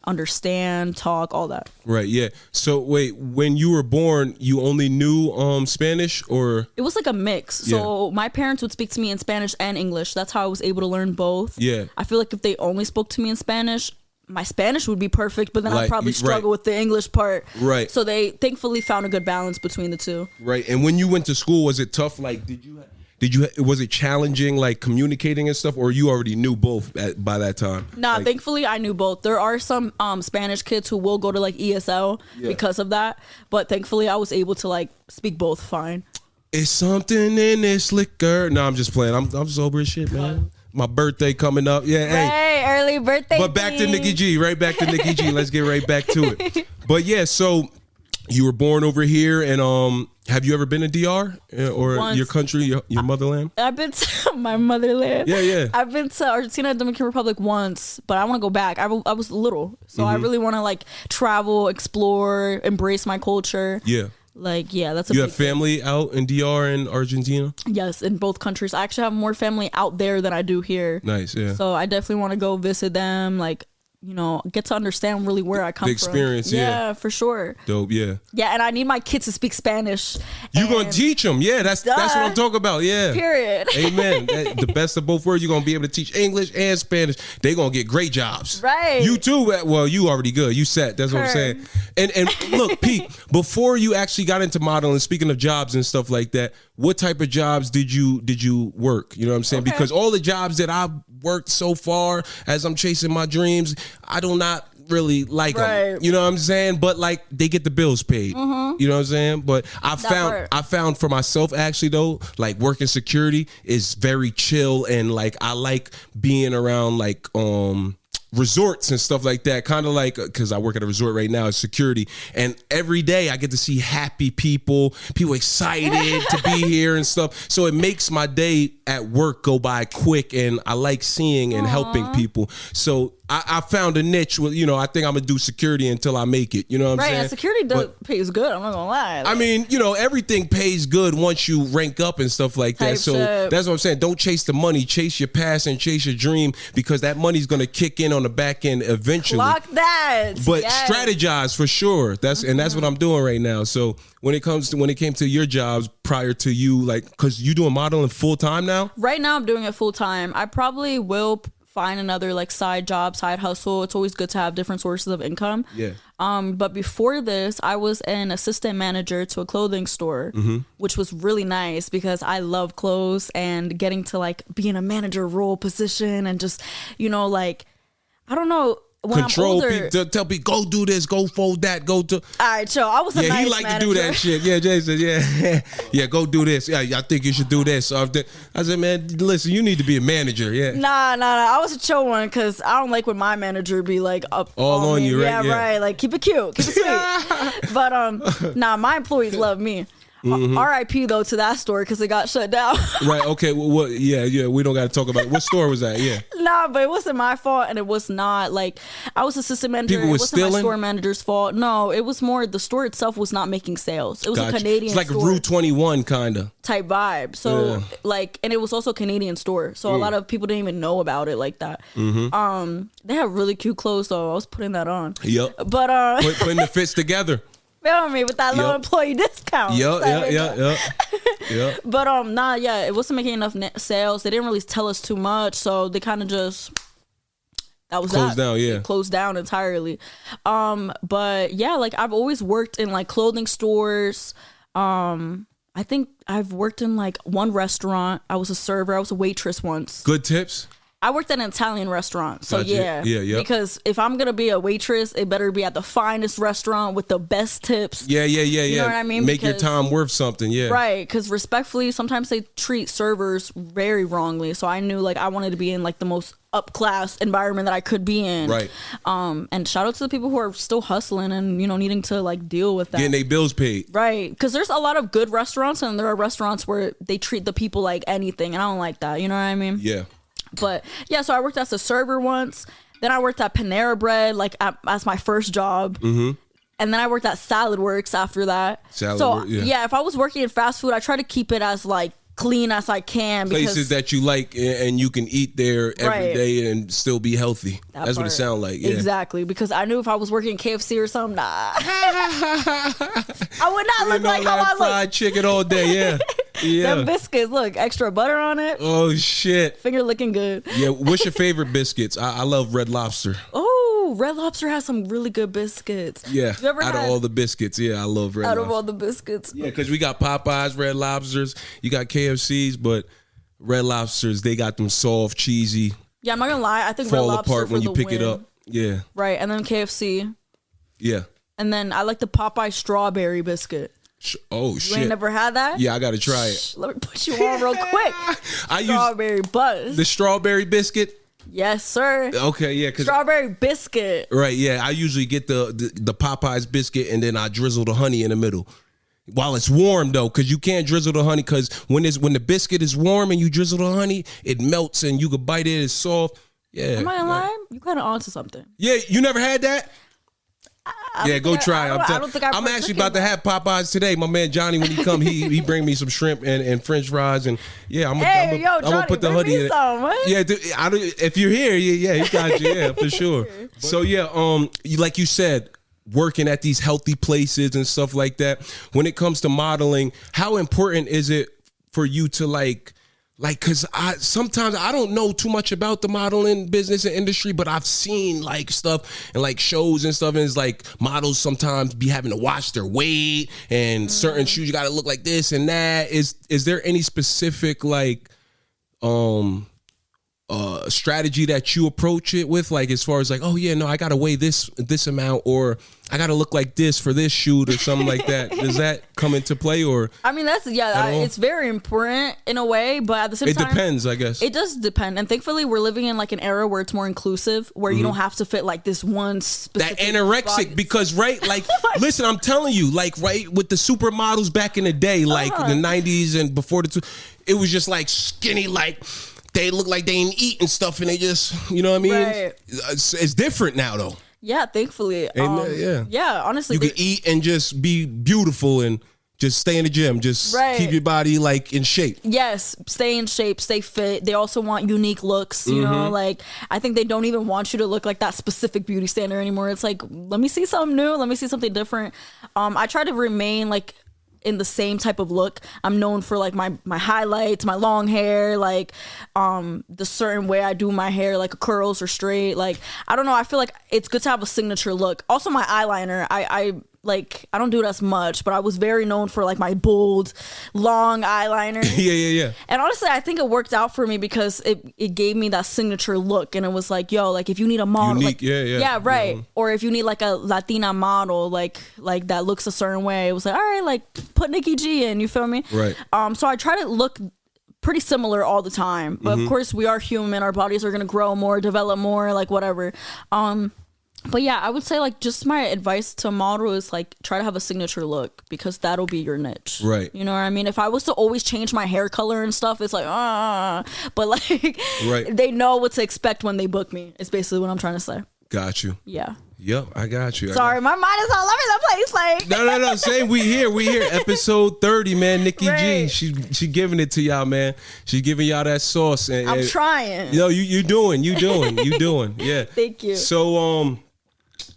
understand, talk, all that. Right, yeah. So wait, when you were born, you only knew Spanish or It was like a mix. So my parents would speak to me in Spanish and English. That's how I was able to learn both. Yeah. I feel like if they only spoke to me in Spanish, my Spanish would be perfect, but then Like, I'd probably right. struggle with the English part. Right. So they thankfully found a good balance between the two. right? And when you went to school, was it tough? Like, was it challenging, like communicating and stuff, or you already knew both by that time? Nah, Like, thankfully I knew both. There are some Spanish kids who will go to like ESL because of that, but thankfully I was able to like speak both fine. it's something in this liquor. No, I'm just playing. I'm sober as shit, man. My birthday coming up. Yeah, hey. Hey, early birthday. But back to Nikki G, right back to Nikki G. Let's get right back to it. But yeah, so you were born over here, and have you ever been to DR or Once. your country, your motherland? I've been to my motherland. Yeah. I've been to Argentina and Dominican Republic once, but I want to go back. I was little, so I really want to like travel, explore, embrace my culture. Yeah. Like, yeah, that's a You big have family out in DR and Argentina? yes, in both countries. I actually have more family out there than I do here. Nice, yeah. So I definitely want to go visit them, like, you know, get to understand really where I come The experience, from. yeah. For sure. Dope, yeah. Yeah, and I need my kids to speak Spanish. You gonna And- teach them, yeah. That's what I'm talking about, yeah. Period. Amen. The best of both worlds. You're gonna be able to teach English and Spanish. They gonna get great jobs. Right. You too. Well, you already good. You set. That's what I'm saying. And look, Pete. Before you actually got into modeling, speaking of jobs and stuff like that, what type of jobs did you work? You know what I'm saying? Okay. Because all the jobs that I've worked so far, as I'm chasing my dreams, I do not really like them. Right. You know what I'm saying? But like they get the bills paid. Mm-hmm. You know what I'm saying? But part. I found for myself actually though, like working security is very chill, and like I like being around like resorts and stuff like that, kind of like, because I work at a resort right now as security, and every day I get to see happy people excited to be here and stuff, so it makes my day at work go by quick, and I like seeing and helping people. So I found a niche with, you know, I think I'm gonna do security until I make it, you know what I'm Right, saying? and security pays good, I'm not gonna lie. I mean, you know, everything pays good once you rank up and stuff like that. Type So shit. that's what I'm saying. Don't chase the money, chase your passion, chase your dream, because that money's gonna kick in on the back end eventually. Clock that. But Yes. strategize for sure. That's what I'm doing right now. So when it came to your jobs prior to you, like, because you doing modeling full time now? Right now I'm doing it full time. I probably will find another like side job, side hustle. It's always good to have different sources of income. Yeah. But before this, I was an assistant manager to a clothing store, which was really nice because I love clothes, and getting to like be in a manager role position and just, you know, like, I don't know. When Control I'm older, people, tell people, go do this, go fold that, go to. all right, chill. I was a Yeah, nice he like manager. to do that shit. Yeah, Jason. Yeah, yeah. Go do this. Yeah, I think you should do this. So I said, man, listen, you need to be a manager. Yeah. Nah. I was a chill one because I don't like when my manager be like up All on me. you, right? Yeah, Yeah. right. Like keep it cute, keep it sweet. But nah, my employees love me. Mm-hmm. R.I.P. though to that store because it got shut down. Right. Okay. Well, what? Yeah. We don't got to talk about it. What store was that? Yeah. Nah, but it wasn't my fault, and it was not like I was assistant manager. People It was wasn't my stealing? store manager's fault. No, it was more the store itself was not making sales. It was Gotcha. a Canadian It's like store Route 21 kind of. type vibe. So Yeah. like, and it was also a Canadian store, so a lot of people didn't even know about it like that. They have really cute clothes though. I was putting that on. Yep. But Putting the fits together. feel me with that low Yup. employee discount. Yeah. But nah, yeah, it wasn't making enough sales. They didn't really tell us too much, so they kind of just that was Closed that. down, yeah. It closed down entirely. But yeah, like I've always worked in like clothing stores. I think I've worked in like one restaurant. I was a server. I was a waitress once. Good tips? I worked at an Italian restaurant. So Gotcha. yeah. Yeah. Because if I'm going to be a waitress, it better be at the finest restaurant with the best tips. Yeah. You know what I mean? Make your Because- time worth something. Yeah. Right, because respectfully, sometimes they treat servers very wrongly. So I knew like I wanted to be in like the most up class environment that I could be in. Right. And shout out to the people who are still hustling and needing to like deal with that. Getting their bills paid. Right, because there's a lot of good restaurants and there are restaurants where they treat the people like anything, and I don't like that. You know what I mean? Yeah. But yeah, so I worked as a server once. Then I worked at Panera Bread, like as my first job. Mm-hmm. And then I worked at Salad Works after that. Yeah, if I was working in fast food, I try to keep it as like clean as I can. Places that you like and you can eat there every day and still be healthy. That's what it sounds like. Yeah. Exactly, because I knew if I was working at KFC or something, I would not look like how I look. Fried chicken all day, yeah. Yeah. Them biscuits, look, extra butter on it. Oh, shit. Finger looking good. Yeah, what's your favorite biscuits? I love Red Lobster. Oh, Red Lobster has some really good biscuits. Yeah, You ever out of all the biscuits, yeah, I love Red out Lobster. of all the biscuits? Yeah, because we got Popeyes, Red Lobsters, you got KFCs, but Red Lobsters, they got them soft, cheesy, Yeah, I'm not gonna lie. I think Red fall Lobster apart for when you the pick it win. up. Yeah, Right, and then KFC, yeah. and then I like the Popeye strawberry biscuit. Oh, You shit. ain't never had that? Yeah, I got to try it. Let me put you on real quick. I use Strawberry buzz. the strawberry biscuit. Yes, sir. Okay, yeah, because Strawberry biscuit. right, yeah. I usually get the Popeyes biscuit and then I drizzle the honey in the middle. While it's warm though, because you can't drizzle the honey because when the biscuit is warm and you drizzle the honey, it melts and you can bite it. It's soft. Yeah. Am I lying? You kind of onto something. Yeah, you never had that? Yeah, go try. I don't think I I'm partook actually in about to that. have Popeyes today. My man Johnny, when he come, he bring me some shrimp and French fries, and yeah, I'm Hey, yo, gonna Johnny, put the bring hoodie me in it. some, what? Yeah, if you're here, yeah, he got you, yeah, for sure. So yeah, like you said, working at these healthy places and stuff like that. When it comes to modeling, how important is it for you to like, cause sometimes I don't know too much about the modeling business and industry, but I've seen like stuff and like shows and stuff, and it's like models sometimes be having to watch their weight and certain shoes you gotta look like this and that. Is there any specific like strategy that you approach it with, like as far as like, oh yeah, no, I gotta weigh this amount, or I gotta look like this for this shoot or something like that? Does that come into play? Or I mean, it's very important in a way, but at the same it time, depends, I guess. It does depend, and thankfully, we're living in like an era where it's more inclusive, where you don't have to fit like this one specific. That anorexic, body. because right, like, listen, I'm telling you, like, right, with the supermodels back in the day, like the '90s and before it was just like skinny, like. They look like they ain't eating stuff, and they just, you know what I mean? Right. It's different now, though. Yeah, thankfully. Yeah, honestly, you can eat and just be beautiful and just stay in the gym. Just keep your body like in shape. Yes, stay in shape, stay fit. They also want unique looks, you know, like I think they don't even want you to look like that specific beauty standard anymore. It's like, let me see something new, let me see something different. I try to remain like in the same type of look. I'm known for like my highlights, my long hair, like the certain way I do my hair, like curls or straight. Like, I don't know, I feel like it's good to have a signature look. Also my eyeliner, I don't do it as much, but I was very known for like my bold, long eyeliner. Yeah. And honestly, I think it worked out for me because it gave me that signature look, and it was like, yo, like if you need a model, unique, like, yeah, right, or if you need like a Latina model, like that looks a certain way, it was like, all right, like put Nikki G in, you feel me? Right. So I try to look pretty similar all the time, but of course we are human, our bodies are gonna grow more, develop more, like whatever. But yeah, I would say like just my advice to a model is like try to have a signature look, because that'll be your niche. Right. You know what I mean? If I was to always change my hair color and stuff, it's like, but like Right. they know what to expect when they book me. It's basically what I'm trying to say. Got you. Yeah. Yep, I got you. Sorry, my mind is all over the place. Like No. Same. We here. Episode 30, man. Nikki G. Right. She giving it to y'all, man. She giving y'all that sauce. And, I'm trying. You know, you doing. Yeah. Thank you. So,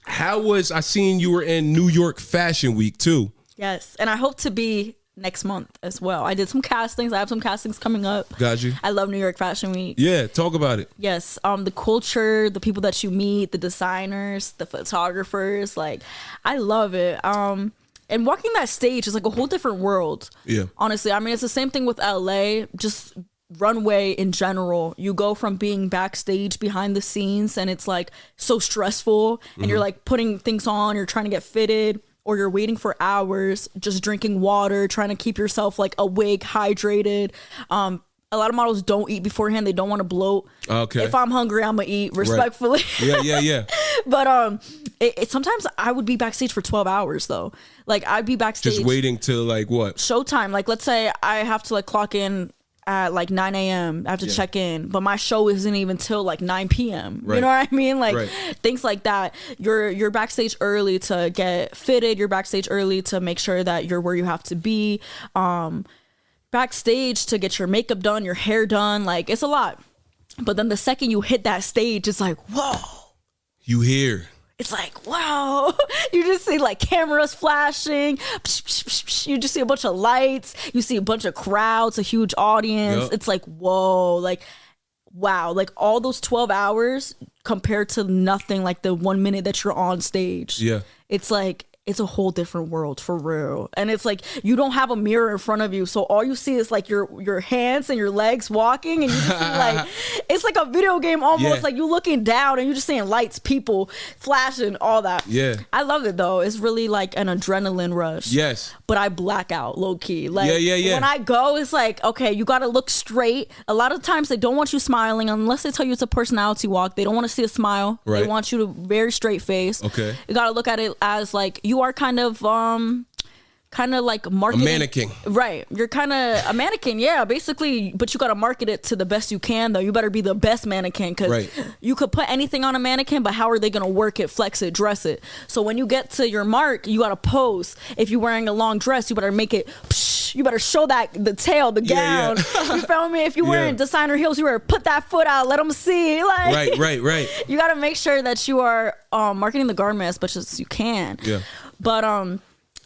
how was I seen you were in New York Fashion Week too? Yes, and I hope to be next month as well. I did some castings. I have some castings coming up. Got you. I love New York Fashion Week. Yeah, talk about it. Yes, the culture, the people that you meet, the designers, the photographers, like I love it. And walking that stage is like a whole different world. Yeah. Honestly, I mean, it's the same thing with LA, just runway in general. You go from being backstage behind the scenes and it's like so stressful and you're like putting things on, you're trying to get fitted, or you're waiting for hours, just drinking water, trying to keep yourself like awake, hydrated. A lot of models don't eat beforehand. They don't want to bloat. Okay. If I'm hungry, I'm gonna eat respectfully. Right. Yeah. But sometimes I would be backstage for 12 hours though. Like I'd be backstage Just waiting till like what? Showtime. Like let's say I have to like clock in at like 9 a.m. I have to check in, but my show isn't even till like 9 p.m. Right. You know what I mean? Like Right. things like that. You're backstage early to get fitted. You're backstage early to make sure that you're where you have to be. Backstage to get your makeup done, your hair done. Like it's a lot. But then the second you hit that stage, it's like, whoa. You here. It's like, wow. You just see like cameras flashing. You just see a bunch of lights. You see a bunch of crowds, a huge audience. Yep. It's like, whoa. Like, wow. Like all those 12 hours compared to nothing like the 1 minute that you're on stage. Yeah. It's like, it's a whole different world for real. And it's like you don't have a mirror in front of you, so all you see is like your hands and your legs walking, and you just see like it's like a video game almost. Yeah. Like you looking down and you're just seeing lights, people flashing, all that. Yeah. I love it though. It's really like an adrenaline rush. Yes. But I black out low key. Like Yeah. when I go, it's like, okay, you gotta look straight. A lot of times they don't want you smiling unless they tell you it's a personality walk. They don't want to see a smile. Right. They want you to very straight face. Okay. You gotta look at it as like you are kind of like marketing. A mannequin. Right. You're kind of a mannequin, yeah, basically, but you got to market it to the best you can, though. You better be the best mannequin, because Right. you could put anything on a mannequin, but how are they going to work it, flex it, dress it? So when you get to your mark, you got to pose. If you're wearing a long dress, you better make it, you better show that, the tail, the Yeah, gown. yeah. You feel me? If you're wearing Yeah. designer heels, you better put that foot out, let them see. Like, Right. You got to make sure that you are marketing the garment as much as you can. Yeah. But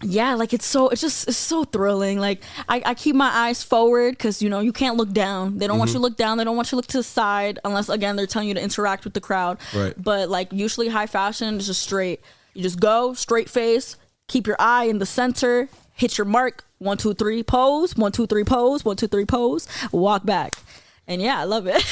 yeah, like it's so thrilling. Like I keep my eyes forward because you can't look down. They don't want you to look down. They don't want you to look to the side unless again they're telling you to interact with the crowd. Right. But like usually high fashion is just straight. You just go straight face. Keep your eye in the center. Hit your mark. 1, 2, 3 pose. 1, 2, 3 pose. 1, 2, 3 pose. Walk back. And yeah, I love it.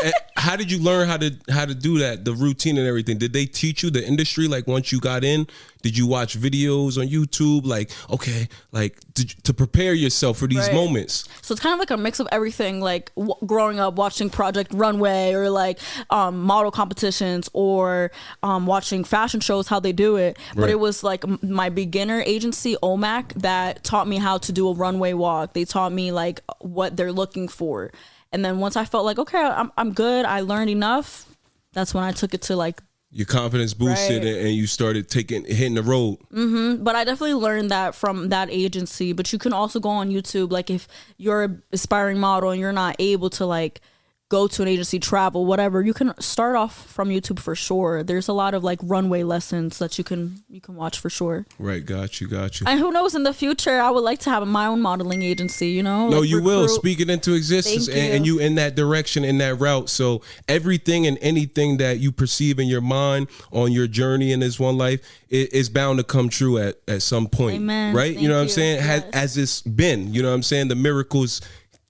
And how did you learn how to do that, the routine and everything? Did they teach you the industry? Like once you got in, did you watch videos on YouTube? Like, okay, like to prepare yourself for these Right. moments. So it's kind of like a mix of everything, like growing up watching Project Runway or like model competitions or watching fashion shows, how they do it. But Right. it was like my beginner agency, OMAC, that taught me how to do a runway walk. They taught me like what they're looking for. And then once I felt like, okay, I'm good, I learned enough, that's when I took it to like. Your confidence boosted Right. and you started hitting the road. But I definitely learned that from that agency. But you can also go on YouTube. Like if you're an aspiring model and you're not able to like go to an agency, travel, whatever, you can start off from YouTube for sure. There's a lot of like runway lessons that you can watch for sure. Right, got you. And who knows, in the future, I would like to have my own modeling agency, No, like you will. recruit. Speak it into existence. Thank And you. you in that direction, in that route. So everything and anything that you perceive in your mind on your journey in this one life is bound to come true at some point. Amen. Right? Thank You know what I'm you. saying? Yes. As it's been, you know what I'm saying? The miracles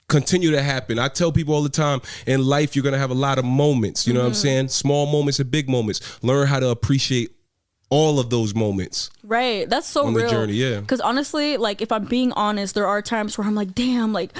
continue to happen. I tell people all the time, in life, you're going to have a lot of moments. You know what I'm saying? Small moments and big moments. Learn how to appreciate all of those moments. Right. That's so On the real. journey, yeah. Because honestly, like if I'm being honest, there are times where I'm like, damn, like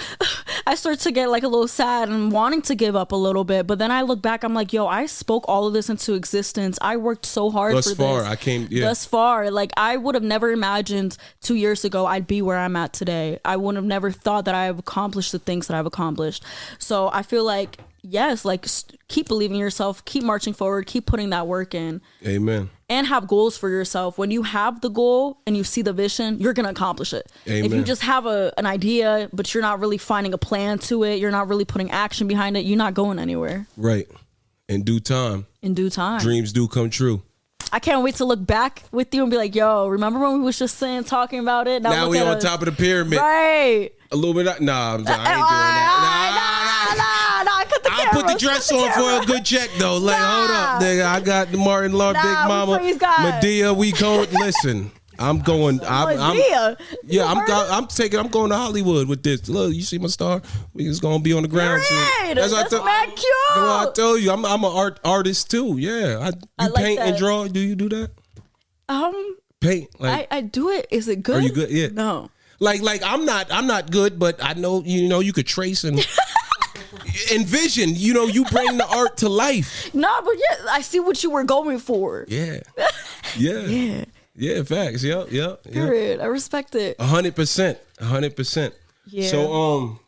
I start to get like a little sad and wanting to give up a little bit. But then I look back, I'm like, yo, I spoke all of this into existence. I worked so hard Thus for far, this. I came, yeah. Thus far. Like I would have never imagined 2 years ago I'd be where I'm at today. I would have never thought that I have accomplished the things that I've accomplished. So I feel like, yes, like keep believing in yourself, keep marching forward, keep putting that work in. Amen. And have goals for yourself. When you have the goal and you see the vision, you're gonna accomplish it. Amen. If you just have an idea, but you're not really finding a plan to it, you're not really putting action behind it, you're not going anywhere. Right. In due time. In due time. Dreams do come true. I can't wait to look back with you and be like, yo, remember when we was just saying, talking about it? Now look we at on us. top of the pyramid. Right. A little bit. I ain't doing that. Nah, cut the I'll put the cameras, dress cut the on for camera. a good check though. Like, hold up, Nah. nigga. I got the Martin Law, Nah, Big we Mama, praise God. Medea. We go. Listen, I'm going. I'm going to Hollywood with this. Look, you see my star? It's gonna be on the ground soon. That's mad cute. I tell you, I'm an artist too. Yeah, I like paint and draw. Do you do that? Paint. Like, I do it. Is it good? Are you good? Yeah. No. Like I'm not good, but I know you could trace and envision. You bring the art to life. No, but yeah, I see what you were going for. Yeah. Yeah. Yeah, facts. Yep. Period. I respect it. 100%. Yeah. So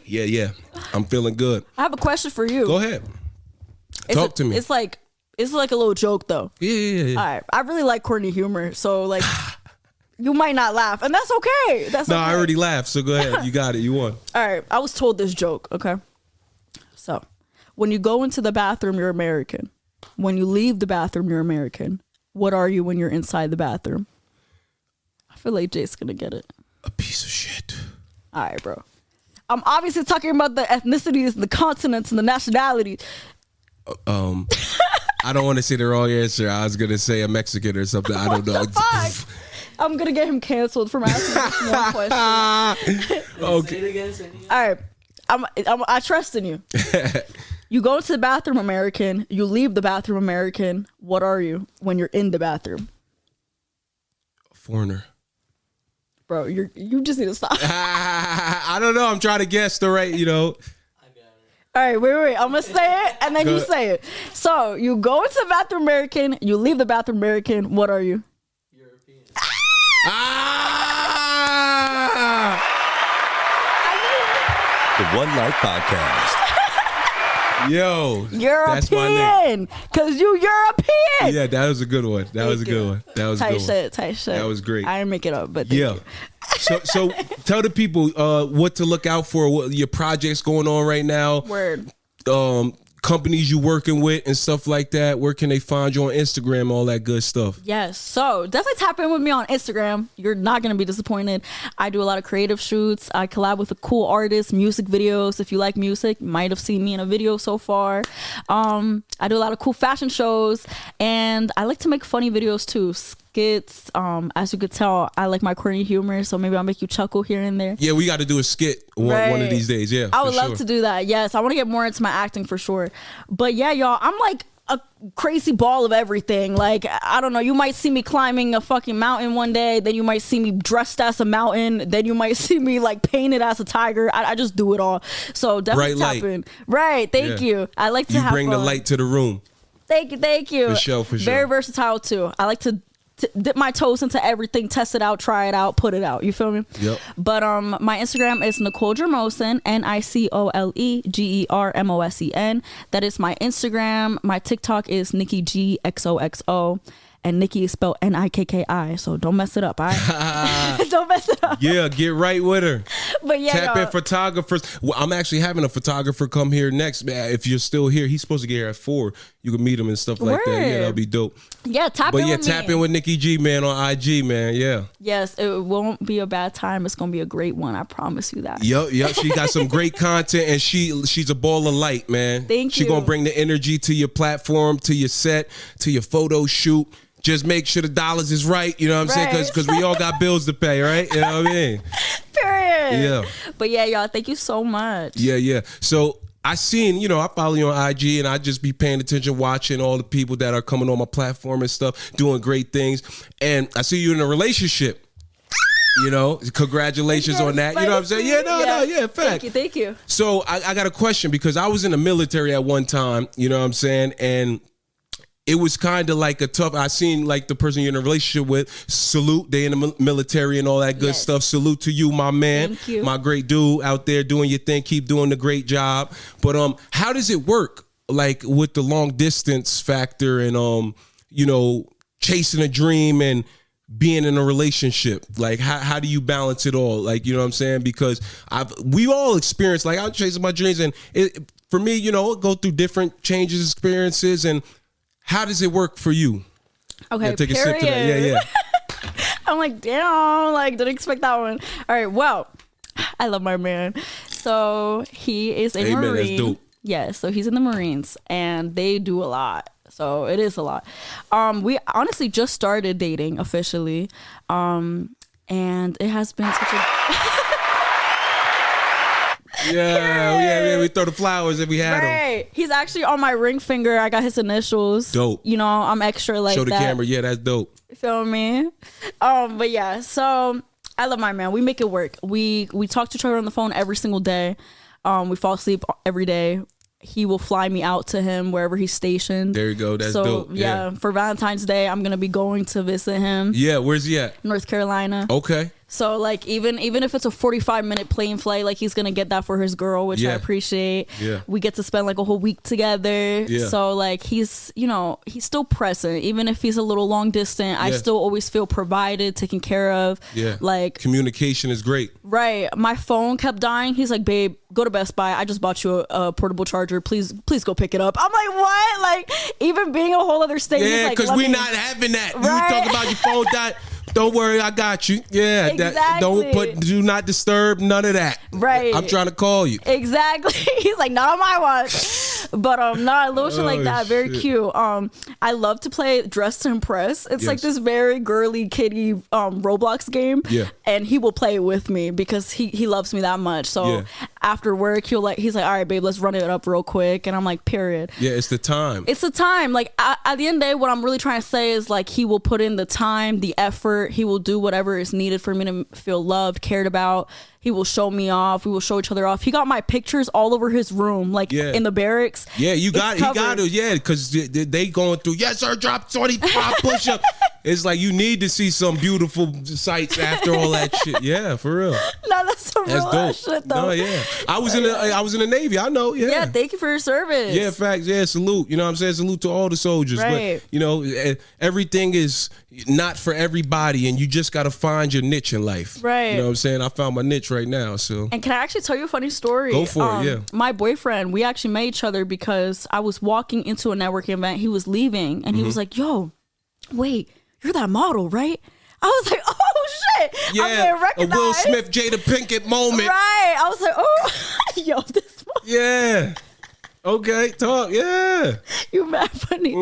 yeah. I'm feeling good. I have a question for you. Go ahead. Talk to me. It's like a little joke though. Yeah. All right. I really like corny humor, so like you might not laugh, and that's okay. No, I already laughed, so go ahead. You got it. You won. All right. I was told this joke. Okay. So, when you go into the bathroom, you're American. When you leave the bathroom, you're American. What are you when you're inside the bathroom? I feel like Jay's gonna get it. A piece of shit. All right, bro. I'm obviously talking about the ethnicities, the continents, and the nationalities. I don't want to say the wrong answer. I was gonna say a Mexican or something. I don't know. I'm gonna get him canceled from asking this one question. Okay. All right. I trust in you. You go into the bathroom, American. You leave the bathroom, American. What are you when you're in the bathroom? Foreigner. Bro, you just need to stop. I don't know. I'm trying to guess the right, I got it. All right, wait. I'm going to say it, and then you say it. So, you go into the bathroom, American. You leave the bathroom, American. What are you? European. The One Life Podcast. Yo, European, that's my name. Cause you European. Yeah, that was a good one. That was a good one. Tight shit. That was great. I didn't make it up, but yeah. So tell the people what to look out for. What your projects going on right now? Word. Companies you working with and stuff like that. Where can they find you on Instagram? All that good stuff. Yes. So definitely tap in with me on Instagram. You're not going to be disappointed. I do a lot of creative shoots. I collab with a cool artist, music videos. If you like music, you might have seen me in a video so far. I do a lot of cool fashion shows, and I like to make funny videos too. Skits. As you could tell, I like my corny humor, so maybe I'll make you chuckle here and there. Yeah, we got to do a skit one of these days. Yeah, I would love to do that. Yes, I want to get more into my acting for sure. But yeah, y'all, I'm like a crazy ball of everything. Like, I don't know, you might see me climbing a fucking mountain one day, then you might see me dressed as a mountain, then you might see me like painted as a tiger. I just do it all. So definitely tap in. Right, thank you. I like to have bring the light to the room. Thank you. For sure. Very versatile too. I like to dip my toes into everything, test it out, try it out, put it out. You feel me? Yep. But my Instagram is Nicole Jermosen, NicoleGermosen. That is my Instagram. My TikTok is Nikki G XOXO. And Nikki is spelled Nikki, so don't mess it up, all right? Don't mess it up. Yeah, get right with her. But yeah, tap in photographers. Well, I'm actually having a photographer come here next. If you're still here, he's supposed to get here at 4. You can meet him and stuff like that. Yeah, that'll be dope. Yeah, tap in with Nikki G, man, on IG, man. Yeah. Yes, it won't be a bad time. It's gonna be a great one. I promise you that. Yep. She got some great content, and she's a ball of light, man. Thank you. She gonna bring the energy to your platform, to your set, to your photo shoot. Just make sure the dollars is right, you know what I'm saying? Because we all got bills to pay, right? You know what I mean? Period. Yeah. But yeah, y'all, thank you so much. Yeah. So I seen, I follow you on IG, and I just be paying attention, watching all the people that are coming on my platform and stuff, doing great things. And I see you in a relationship. Congratulations on that. You know what I'm saying? Yeah, fact. Thank you. So I got a question, because I was in the military at one time, you know what I'm saying? And it was kind of like a tough, I seen like the person you're in a relationship with, salute, they in the military and all that good stuff. Salute to you, my man. Thank you. My great dude out there doing your thing. Keep doing the great job. But how does it work? Like with the long distance factor and, chasing a dream and being in a relationship? Like how do you balance it all? Like, you know what I'm saying? Because we all experience, like I'm chasing my dreams, and for me, go through different changes, experiences, and how does it work for you? Okay, take a sip to that. Yeah. I'm like, damn, didn't expect that one. All right, well, I love my man. So he is a Marine. That's dope. Yeah, so he's in the Marines, and they do a lot. So it is a lot. We honestly just started dating officially. And it has been such a... Yeah, we throw the flowers if we had them. Right. He's actually on my ring finger. I got his initials. Dope. You know, I'm extra like that. Show the camera. Yeah, that's dope. You feel me? But yeah, so I love my man. We make it work. We talk to each other on the phone every single day. We fall asleep every day. He will fly me out to him wherever he's stationed. There you go. That's dope. Yeah, for Valentine's Day, I'm going to be going to visit him. Yeah, where's he at? North Carolina. Okay. So like even if it's a 45-minute plane flight, like he's gonna get that for his girl, which I appreciate. Yeah. We get to spend like a whole week together. Yeah. So like he's still present, even if he's a little long distant. I still always feel provided, taken care of. Yeah. Like communication is great. Right. My phone kept dying. He's like, babe, go to Best Buy. I just bought you a portable charger. Please go pick it up. I'm like, what? Like even being a whole other state. Yeah, because we're not having that. Right? You talk about your phone died. Don't worry, I got you. Yeah, exactly. Do not disturb, none of that. Right. I'm trying to call you. Exactly. He's like, not on my watch. But a little shit like that, very cute. I love to play Dress to Impress. It's like this very girly kitty Roblox game. Yeah. And he will play it with me because he loves me that much. So after work, he's like, all right, babe, let's run it up real quick. And I'm like, period. Yeah, it's the time. It's the time. Like at the end of the day, what I'm really trying to say is like he will put in the time, the effort. He will do whatever is needed for me to feel loved, cared about. He will show me off. We will show each other off. He got my pictures all over his room, like in the barracks. Yeah, he got it. Yeah, because they going through, yes, sir, drop 25 push up. It's like you need to see some beautiful sights after all that shit. Yeah, for real. No, that's some real ass shit though. No, yeah. I was in the Navy. I know. Yeah. Yeah, thank you for your service. Yeah, facts. Yeah, salute. You know what I'm saying? Salute to all the soldiers. Right. But everything is not for everybody, and you just got to find your niche in life. Right. You know what I'm saying? I found my niche right now. So. And can I actually tell you a funny story? Go for it. Yeah. My boyfriend, we actually met each other because I was walking into a networking event. He was leaving, and he was like, "Yo, wait, you're that model, right?" I was like, "Oh shit!" Yeah, I'm getting recognized. A Will Smith, Jada Pinkett moment. Right. I was like, "Oh, yo, this." Yeah. Okay, talk. Yeah. You mad funny.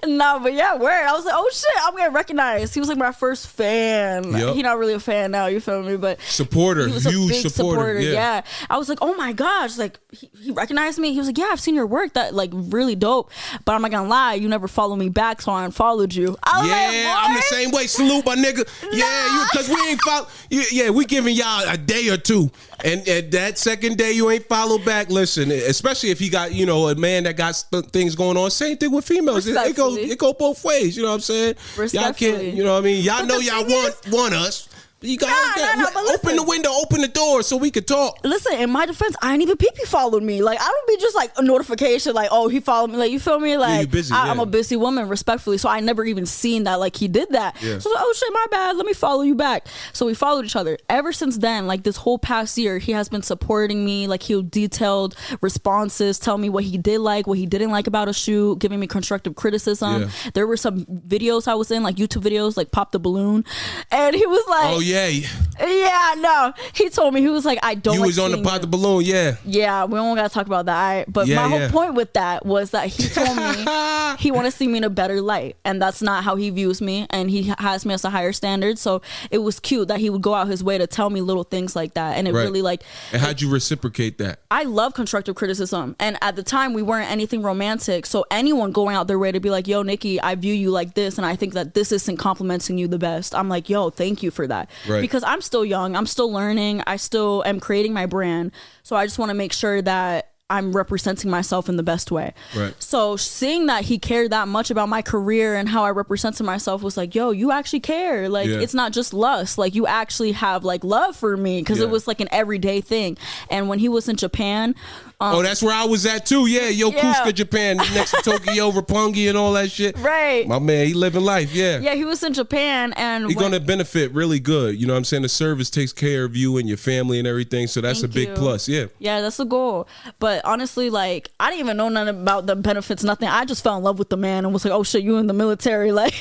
No, but yeah, word. I was like, oh shit, I'm getting recognized. He was like my first fan. Yep. He not really a fan now, you feel me? But supporter, he was a huge big supporter. Yeah. I was like, oh my gosh, like he recognized me. He was like, yeah, I've seen your work. That like really dope. But I'm not gonna lie, you never follow me back, so I unfollowed you. I was like, I'm the same way. Salute my nigga. Yeah, because we ain't follow. Yeah, we giving y'all a day or two. And that second day you ain't follow back. Listen, especially if you got a man that got things going on. Same thing with females. It go both ways. You know what I'm saying? Y'all can't. You know what I mean? Y'all know y'all want us. You gotta open the window, open the door so we could talk. Listen, in my defense, I ain't even peepee followed me. Like I don't be just like a notification, like oh he followed me. Like you feel me? Like you busy, I'm a busy woman, respectfully. So I never even seen that like he did that. Yeah. So oh shit, my bad. Let me follow you back. So we followed each other. Ever since then, like this whole past year, he has been supporting me. Like he'll detailed responses, tell me what he did like, what he didn't like about a shoot, giving me constructive criticism. Yeah. There were some videos I was in, like YouTube videos, like Pop the Balloon, and he was like, oh yeah. Yeah, no. He told me, he was like, I don't. You was on the Pop the Balloon, yeah. Yeah, we don't gotta talk about that. But my whole point with that was that he told me he want to see me in a better light, and that's not how he views me, and he has me as a higher standard. So it was cute that he would go out his way to tell me little things like that, and it really like. And how'd you reciprocate that? I love constructive criticism, and at the time we weren't anything romantic. So anyone going out their way to be like, "Yo, Nikki, I view you like this, and I think that this isn't complimenting you the best." I'm like, "Yo, thank you for that," because I'm still young. I'm still learning. I still am creating my brand. So I just want to make sure that I'm representing myself in the best way. Right. So seeing that he cared that much about my career and how I represented myself was like, yo, you actually care. Like it's not just lust. Like you actually have like love for me, because it was like an everyday thing. And when he was in Japan, that's where I was at too. Yeah, Yokosuka, Japan, next to Tokyo, Roppongi, and all that shit. Right. My man, he living life. Yeah. Yeah, he was in Japan, and he's gonna benefit really good. You know what I'm saying? The service takes care of you and your family and everything, so that's a big plus. Yeah. Yeah, that's the goal. But honestly, like I didn't even know nothing about the benefits, nothing. I just fell in love with the man and was like, oh shit, you in the military, like.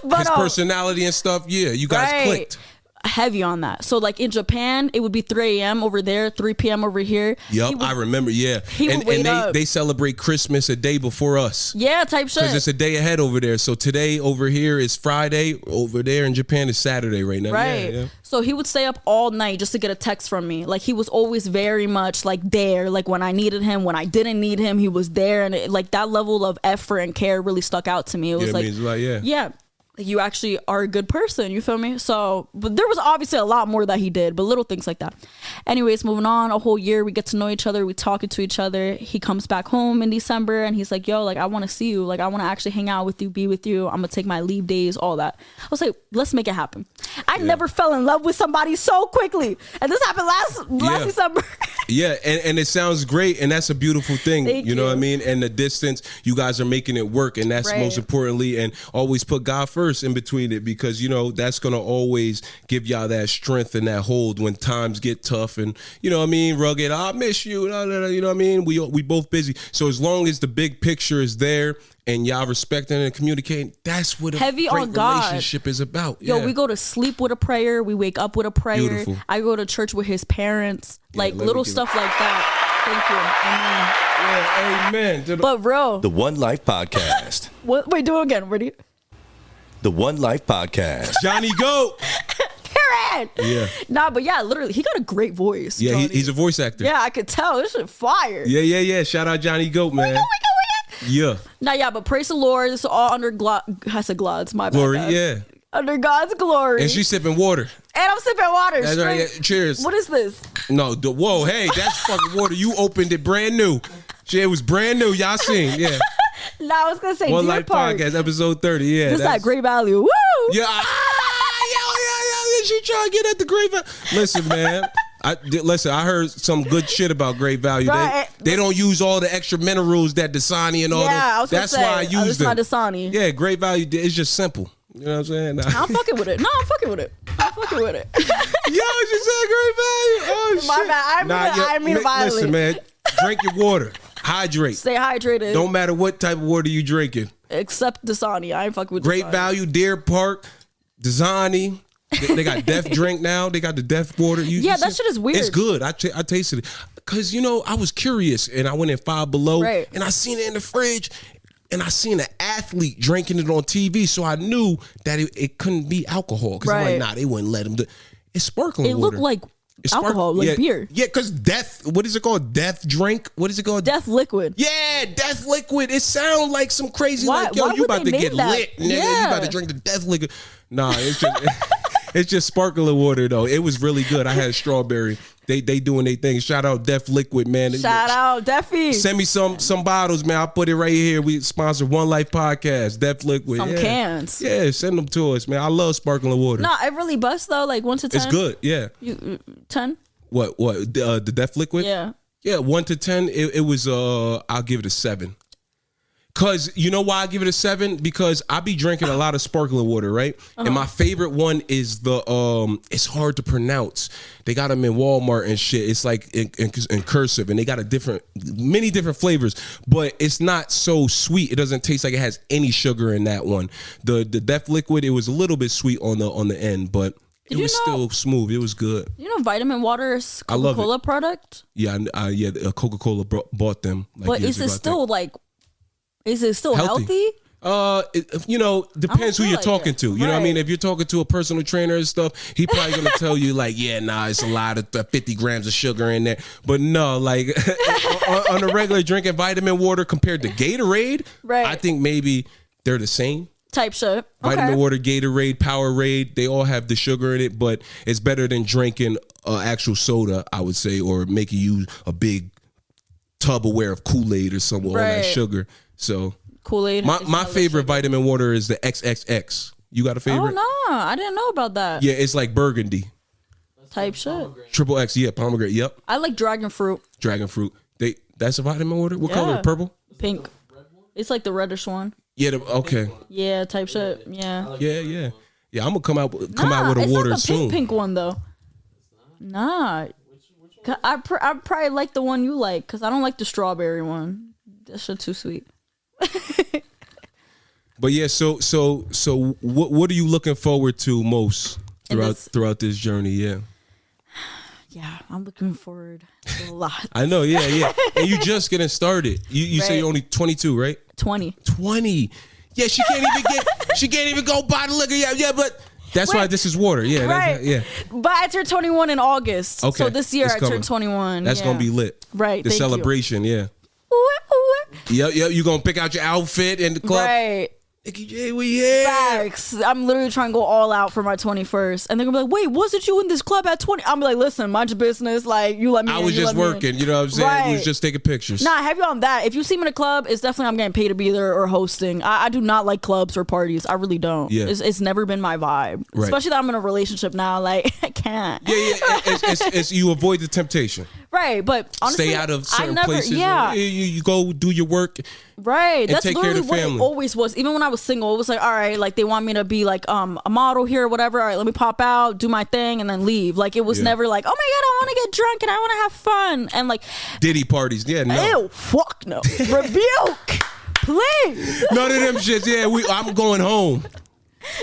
But his personality and stuff. Yeah, you guys clicked. heavy on that. So like in Japan, it would be 3 a.m. over there, 3 p.m. over here. Yup, I remember. Yeah, and they celebrate Christmas a day before us. Yeah, type shit. Because it's a day ahead over there. So today over here is Friday. Over there in Japan is Saturday right now. Right. Yeah. So he would stay up all night just to get a text from me. Like he was always very much like there. Like when I needed him, when I didn't need him, he was there. And like that level of effort and care really stuck out to me. It was yeah. You actually are a good person, you feel me? So, but there was obviously a lot more that he did, but little things like that. Anyways, moving on, a whole year, we get to know each other, we talking to each other. He comes back home in December and he's like, yo, like, I want to see you. Like, I want to actually hang out with you, be with you. I'm going to take my leave days, all that. I was like, let's make it happen. I never fell in love with somebody so quickly. And this happened last December. Yeah, and it sounds great, and that's a beautiful thing. Thank you know what I mean? And the distance, you guys are making it work, and that's most importantly, and always put God first in between it, because you know that's gonna always give y'all that strength and that hold when times get tough, and you know what I mean, rugged. I miss you, you know what I mean. We both busy, so as long as the big picture is there and y'all respecting and communicating, that's what a heavy great on God relationship is about. Yo, we go to sleep with a prayer, we wake up with a prayer. Beautiful. I go to church with his parents, like little stuff like that. Thank you. Amen. But bro, The One Life Podcast. what? Wait, do it again. Ready? The One Life Podcast. Johnny Goat. Period. Yeah. Nah, but yeah, literally, he got a great voice. Yeah, Johnny. he's a voice actor. Yeah, I could tell. This shit fire. Yeah. Shout out Johnny Goat, man. Yeah. Nah, yeah, but praise the Lord. It's all under I said God's, my bad. Glory, guys. yeah. Under God's glory. And she's sipping water. And I'm sipping water. That's right. Yeah. Cheers. What is this? No, whoa, hey, that's fucking water. You opened it brand new. It was brand new. Y'all seen, yeah. Nah, I was gonna say One Deer Life Park. Podcast, episode 30. Yeah, This is at Great Value. Woo! Yeah, she trying to get at the Great Value. Listen, man. I heard some good shit about Great Value. Right. They don't use all the extra minerals that Dasani and all that. Yeah, I was That's gonna say, why I use them. That's not Dasani. Yeah, Great Value. It's just simple. You know what I'm saying? Nah. I'm fucking with it. No, I'm fucking with it. Yo, she said Great Value. Oh shit. My bad. I mean violently. Listen, man. Drink your water. Hydrate. Stay hydrated. Don't matter what type of water you drinking. Except Dasani. I ain't fucking with Great Dasani. Value, Deer Park, Dasani. They got Death Drink now. They got the Death Water. That shit is weird. It's good. I tasted it. Because, you know, I was curious and I went in Five Below and I seen it in the fridge and I seen an athlete drinking it on TV. So I knew that it couldn't be alcohol. Because I'm like, nah, they wouldn't let them do it. It's sparkling water. It looked like alcohol, like beer. Yeah, because what is it called? Death Drink? What is it called? Death Liquid. Yeah, Death Liquid. It sounds like some crazy, like, yo, you about to get lit, nigga. Yeah. You about to drink the Death Liquid. Nah, it's just... It's just sparkling water though. It was really good. I had strawberry. They doing their thing. Shout out Def Liquid, man. Shout out Defy. Send me some bottles, man. I'll put it right here. We sponsor One Life Podcast. Def Liquid. Some cans. Yeah, send them to us, man. I love sparkling water. No, it really busts though. Like 1 to 10. It's good. Yeah. 10. What? The Def Liquid? Yeah. Yeah. 1 to 10. It was. I'll give it a 7. Cause you know why I give it a 7? Because I be drinking a lot of sparkling water, right? And my favorite one is the it's hard to pronounce. They got them in Walmart and shit. It's like in cursive, and they got many different flavors, but it's not so sweet. It doesn't taste like it has any sugar in that one. The Def Liquid, it was a little bit sweet on the end, but it was still smooth. It was good. You know, Vitamin Water is Coca-Cola product. Yeah, Coca-Cola bought them. Like, but is it still like? Is it still healthy? You know, depends who you're talking to. You know what I mean? If you're talking to a personal trainer and stuff, he probably gonna tell you like, yeah, nah, it's a lot of 50 grams of sugar in there. But no, like on a regular drinking vitamin water compared to Gatorade, I think maybe they're the same. Type shit. Vitamin water, Gatorade, Powerade, they all have the sugar in it, but it's better than drinking actual soda, I would say, or making you a big tub aware of Kool-Aid or something, all that sugar. So Kool-Aid. My favorite vitamin water is the XXX. You got a favorite? Oh no, I didn't know about that. Yeah, it's like burgundy. Type shit. Triple X, yeah, pomegranate, yep. I like dragon fruit. Dragon fruit. That's a vitamin water? What color? Purple? Pink. It's like the reddish one. Yeah, okay. Yeah, type shit. Yeah. Yeah. Yeah, I'm gonna come out with a water it's soon. Not the pink one though. Nah. I probably like the one you like because I don't like the strawberry one. That shit too sweet. But yeah, so what are you looking forward to most throughout this journey. Yeah. Yeah, I'm looking forward to a lot. I know. Yeah. And you just getting started. You say you're only 22, right? 20. Yeah, she can't even go buy the liquor. Yeah, but that's why this is water. Yeah, right. Yeah. But I turned 21 in August. Okay. So this year I turned 21. That's gonna be lit. Right. The celebration. Yeah. Yep. You gonna pick out your outfit in the club. Right. Nikki J, we here. Facts. I'm literally trying to go all out for my 21st. And they're gonna be like, wait, wasn't you in this club at 20? I'm like, listen, mind your business. Like, you let me I in. was just working, you know what I'm saying? Right. We was just taking pictures. Nah, heavy on that. If you see me in a club, it's definitely I'm getting paid to be there or hosting. I do not like clubs or parties. I really don't. Yeah. It's never been my vibe. Right. Especially that I'm in a relationship now. Like, I can't. Yeah. It's you avoid the temptation. Right, but honestly, stay out of certain places. Yeah, you go do your work. Right, and that's take care literally of the what family. it always was. Even when I was single, it was like, all right, like they want me to be like a model here or whatever. All right, let me pop out, do my thing, and then leave. Like it was never like, oh my god, I want to get drunk and I want to have fun and like Diddy parties. Yeah, no. Ew, fuck no. Rebuke, please. None of them shits. Yeah, I'm going home.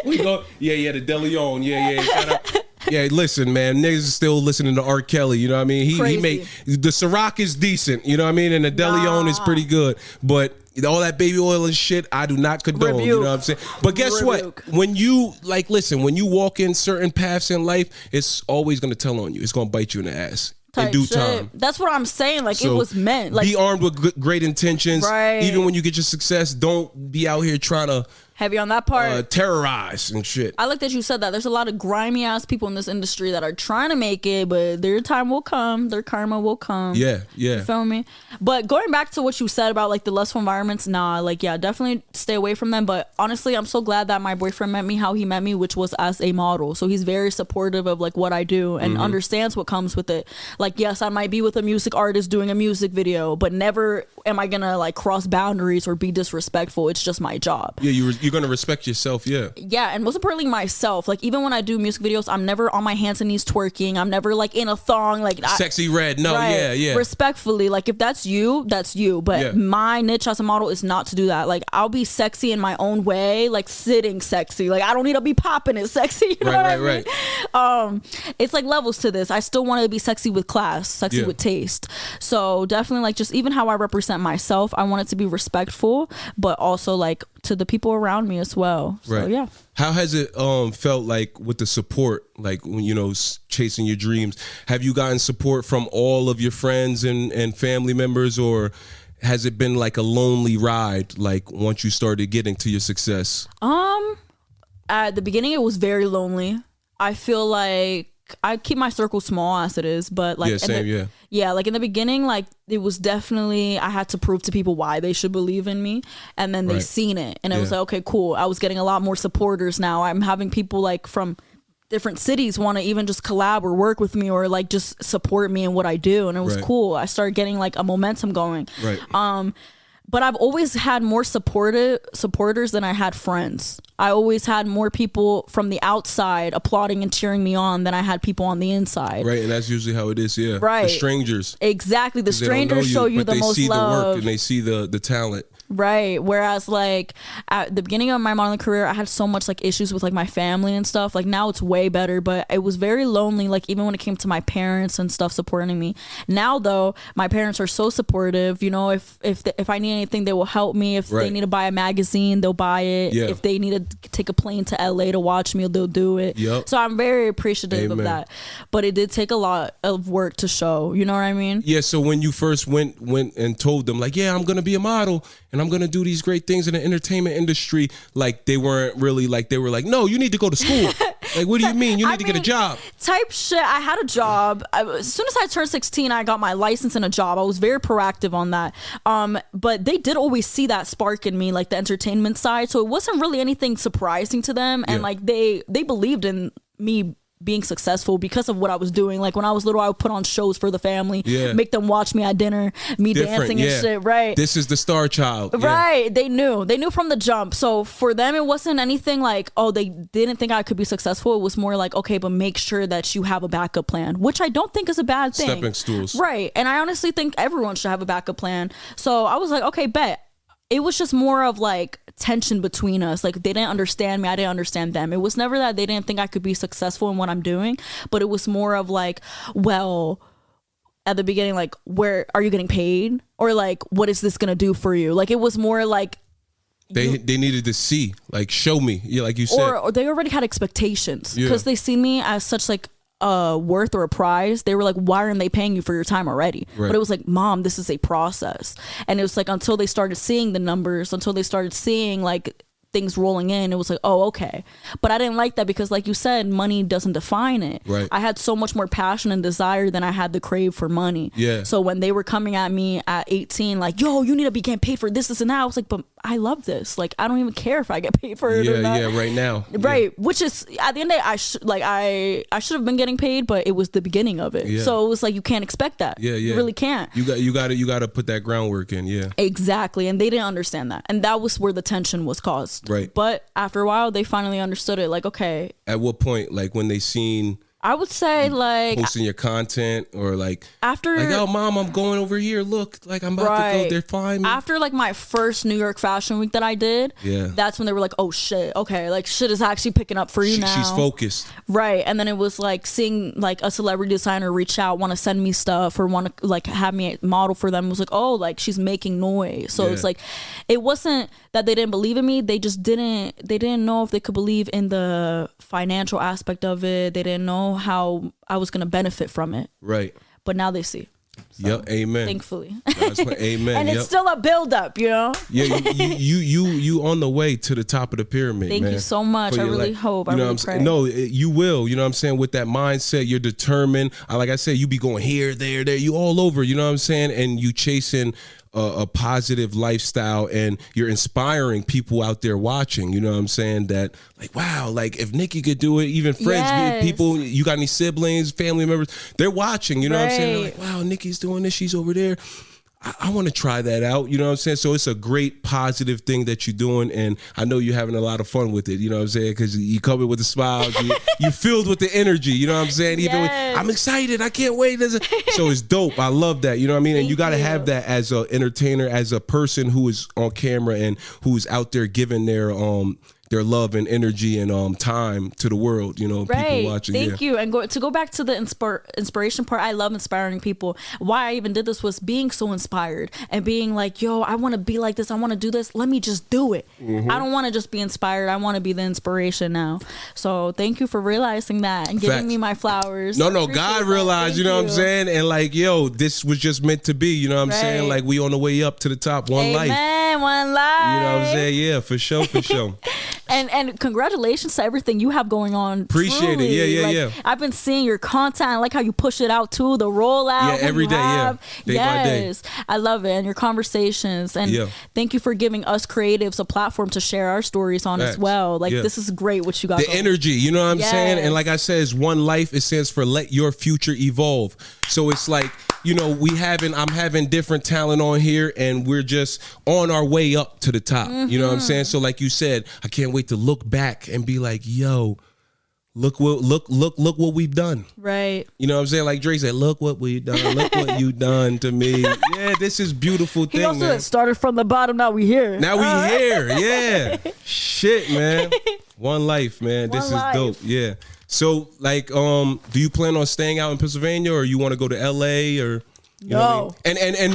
We go. Yeah, the De Leon. Yeah. Shout out. Yeah, listen, man. Niggas is still listening to R. Kelly. You know what I mean? He made the Ciroc is decent. You know what I mean? And the De Leon is pretty good. But all that baby oil and shit, I do not condone. You know what I'm saying? But guess what? When you when you walk in certain paths in life, it's always gonna tell on you. It's gonna bite you in the ass. In due time. That's what I'm saying. Like, so it was meant. Like, be armed with great intentions. Right. Even when you get your success, don't be out here trying to heavy on that part. Terrorize and shit. I like that you said that. There's a lot of grimy ass people in this industry that are trying to make it, but their time will come. Their karma will come. Yeah. You feel me? But going back to what you said about like the lustful environments, definitely stay away from them. But honestly, I'm so glad that my boyfriend met me how he met me, which was as a model. So he's very supportive of like what I do and understands what comes with it. Like, yes, I might be with a music artist doing a music video, but never am I gonna like cross boundaries or be disrespectful. It's just my job. Yeah, you're gonna respect yourself. Yeah, and most importantly myself. Like, even when I do music videos, I'm never on my hands and knees twerking. I'm never like in a thong, like sexy red. No, right. Yeah. Respectfully, like if that's you, that's you. But my niche as a model is not to do that. Like, I'll be sexy in my own way, like sitting sexy. Like, I don't need to be popping it sexy. You know what I mean? Right. It's like levels to this. I still want to be sexy with class, sexy with taste. So definitely, like, just even how I represent myself, I want it to be respectful, but also like to the people around me as well. So yeah. How has it felt like with the support, like when chasing your dreams? Have you gotten support from all of your friends and family members, or has it been like a lonely ride, like once you started getting to your success? At the beginning it was very lonely. I feel like I keep my circle small as it is, but like like in the beginning, like it was definitely I had to prove to people why they should believe in me, and then they seen it, and it was like, okay, cool. I was getting a lot more supporters now. I'm having people like from different cities want to even just collab or work with me or like just support me in what I do, and it was cool. I started getting like a momentum going. But I've always had more supporters than I had friends. I always had more people from the outside applauding and cheering me on than I had people on the inside. Right, and that's usually how it is, yeah. Right. The strangers. Exactly. The strangers show you the most love. But they see the work and they see the talent. Right. Whereas like at the beginning of my modeling career, I had so much like issues with like my family and stuff. Like now it's way better, but it was very lonely. Like even when it came to my parents and stuff supporting me. Now though, my parents are so supportive. You know, if I need anything, they will help me. If they need to buy a magazine, they'll buy it. If they need to take a plane to LA to watch me, they'll do it. So I'm very appreciative of that. But it did take a lot of work to show. You know what I mean? Yeah. So when you first went and told them like, yeah, I'm gonna be a model and I'm gonna do these great things in the entertainment industry, like they weren't really like, they were like, no, you need to go to school. Like, what do you mean? You need to get a job. Type shit. I had a job. As soon as I turned 16, I got my license and a job. I was very proactive on that. But they did always see that spark in me, like the entertainment side. So it wasn't really anything surprising to them. And like they believed in me being successful because of what I was doing. Like when I was little, I would put on shows for the family, make them watch me at dinner, dancing and shit. Right. This is the star child. Right. They knew from the jump. So for them, it wasn't anything like, oh, they didn't think I could be successful. It was more like, okay, but make sure that you have a backup plan, which I don't think is a bad thing. Stepping stools. Right. And I honestly think everyone should have a backup plan. So I was like, okay, bet. it was just more of like tension between us. Like they didn't understand me, I didn't understand them. It was never that they didn't think I could be successful in what I'm doing, but it was more of like, well, at the beginning, like, where are you getting paid, or like, what is this gonna do for you? Like it was more like they needed to see, like, show me, yeah, like you said, or they already had expectations because they see me as such like worth or a prize. They were like, why aren't they paying you for your time already? Right. But it was like, Mom, this is a process. And it was like, until they started seeing the numbers, until they started seeing like things rolling in, it was like, oh, okay. But I didn't like that because, like you said, money doesn't define it. Right. I had so much more passion and desire than I had the crave for money. Yeah. So when they were coming at me at 18, like, yo, you need to be getting paid for this and that, I was like, but I love this. Like, I don't even care if I get paid for it or not. Yeah, right now. Right. Yeah. Which is, at the end of the day, I should have been getting paid, but it was the beginning of it. Yeah. So it was like, you can't expect that. Yeah, yeah. You really can't. You got to put that groundwork in. Yeah. Exactly. And they didn't understand that. And that was where the tension was caused. Right. But after a while, they finally understood it. Like, okay. At what point? Like when they seen I would say like posting your content, or like after, like, oh, Mom, I'm going over here. Look, like I'm about to go. They're flying me. After like my first New York Fashion Week that I did, yeah, that's when they were like, oh shit, okay, like shit is actually picking up for you now. She's focused. Right. And then it was like seeing like a celebrity designer reach out, want to send me stuff or want to like have me model for them. It was like, oh, like she's making noise. So it's like, it wasn't that they didn't believe in me. They just didn't know if they could believe in the financial aspect of it. They didn't know how I was going to benefit from it. Right. But now they see. So, yep. Amen. Thankfully. Amen. And it's still a build up, you know? Yeah, you on the way to the top of the pyramid. Thank you so much. I really hope. I really pray. No, you will. You know what I'm saying? With that mindset, you're determined. Like I said, you be going here, there. You all over. You know what I'm saying? And you chasing a positive lifestyle, and you're inspiring people out there watching. You know what I'm saying? That like, wow, like if Nikki could do it, even friends, people, you got any siblings, family members, they're watching. You know what I'm saying? They're like, wow, Nikki's doing this. She's over there. I want to try that out. You know what I'm saying? So it's a great positive thing that you're doing, and I know you're having a lot of fun with it. You know what I'm saying? Because you come in with a smile. You filled with the energy. You know what I'm saying? Even I'm excited. I can't wait. So it's dope. I love that. You know what I mean? And you got to have that as an entertainer, as a person who is on camera and who's out there giving their love and energy and time to the world, you know, people watching. Thank you. And to go back to the inspiration part, I love inspiring people. Why I even did this was being so inspired and being like, yo, I want to be like this. I want to do this. Let me just do it. Mm-hmm. I don't want to just be inspired. I want to be the inspiration now. So thank you for realizing that and giving me my flowers. No, God realized, you know what I'm saying? And like, yo, this was just meant to be, you know what I'm saying? Like we on the way up to the top, one life. One life. You know what I'm saying? Yeah, for sure. And congratulations to everything you have going on. Appreciate it. Yeah. I've been seeing your content. I like how you push it out too. The rollout. Yeah, every day. Yeah. Day by day. I love it. And your conversations. And thank you for giving us creatives a platform to share our stories on as well. Like this is great what you got. The energy, you know what I'm saying? And like I said, it's one life. It stands for let your future evolve. So it's like, you know, I'm having different talent on here, and we're just on our way up to the top. Mm-hmm. You know what I'm saying? So like you said, I can't wait to look back and be like, yo, look what we've done. Right. You know what I'm saying? Like Dre said, look what we've done. Look what you done to me. Yeah, this is beautiful thing. He also started from the bottom. Now we here. Yeah. Shit, man. One life, man. This is dope. Yeah. So, like, do you plan on staying out in Pennsylvania, or you want to go to LA, or you know what I mean? And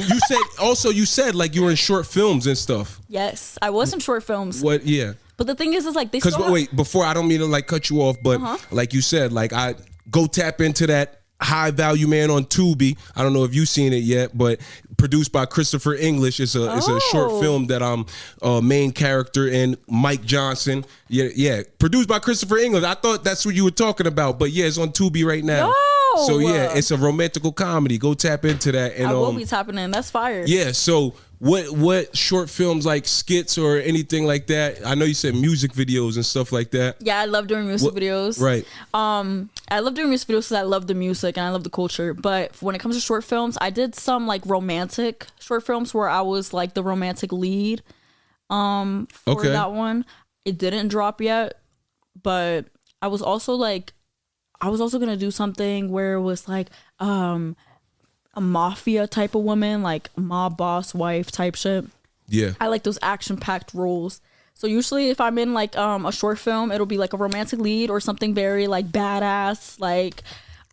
you said like you were in short films and stuff. Yes, I was in short films. What? Yeah. But the thing is like they. Because wait, before, I don't mean to like cut you off, but like you said, like I go tap into that High Value Man on Tubi. I don't know if you've seen it yet, but produced by Christopher English. It's a short film that I'm a main character in. Mike Johnson. Yeah. Produced by Christopher English. I thought that's what you were talking about, but yeah, it's on Tubi right now. So yeah, it's a romantical comedy. Go tap into that. And I will be tapping in. That's fire. Yeah. So what short films, like skits or anything like that? I know you said music videos and stuff like that. Yeah, I love doing music videos. Right. I love doing music videos because I love the music and I love the culture. But when it comes to short films, I did some like romantic short films where I was like the romantic lead. For that one, it didn't drop yet, but I was also gonna do something where it was like a mafia type of woman, like mob boss wife type shit. Yeah. I like those action-packed roles. So usually if I'm in like a short film, it'll be like a romantic lead or something very like badass, like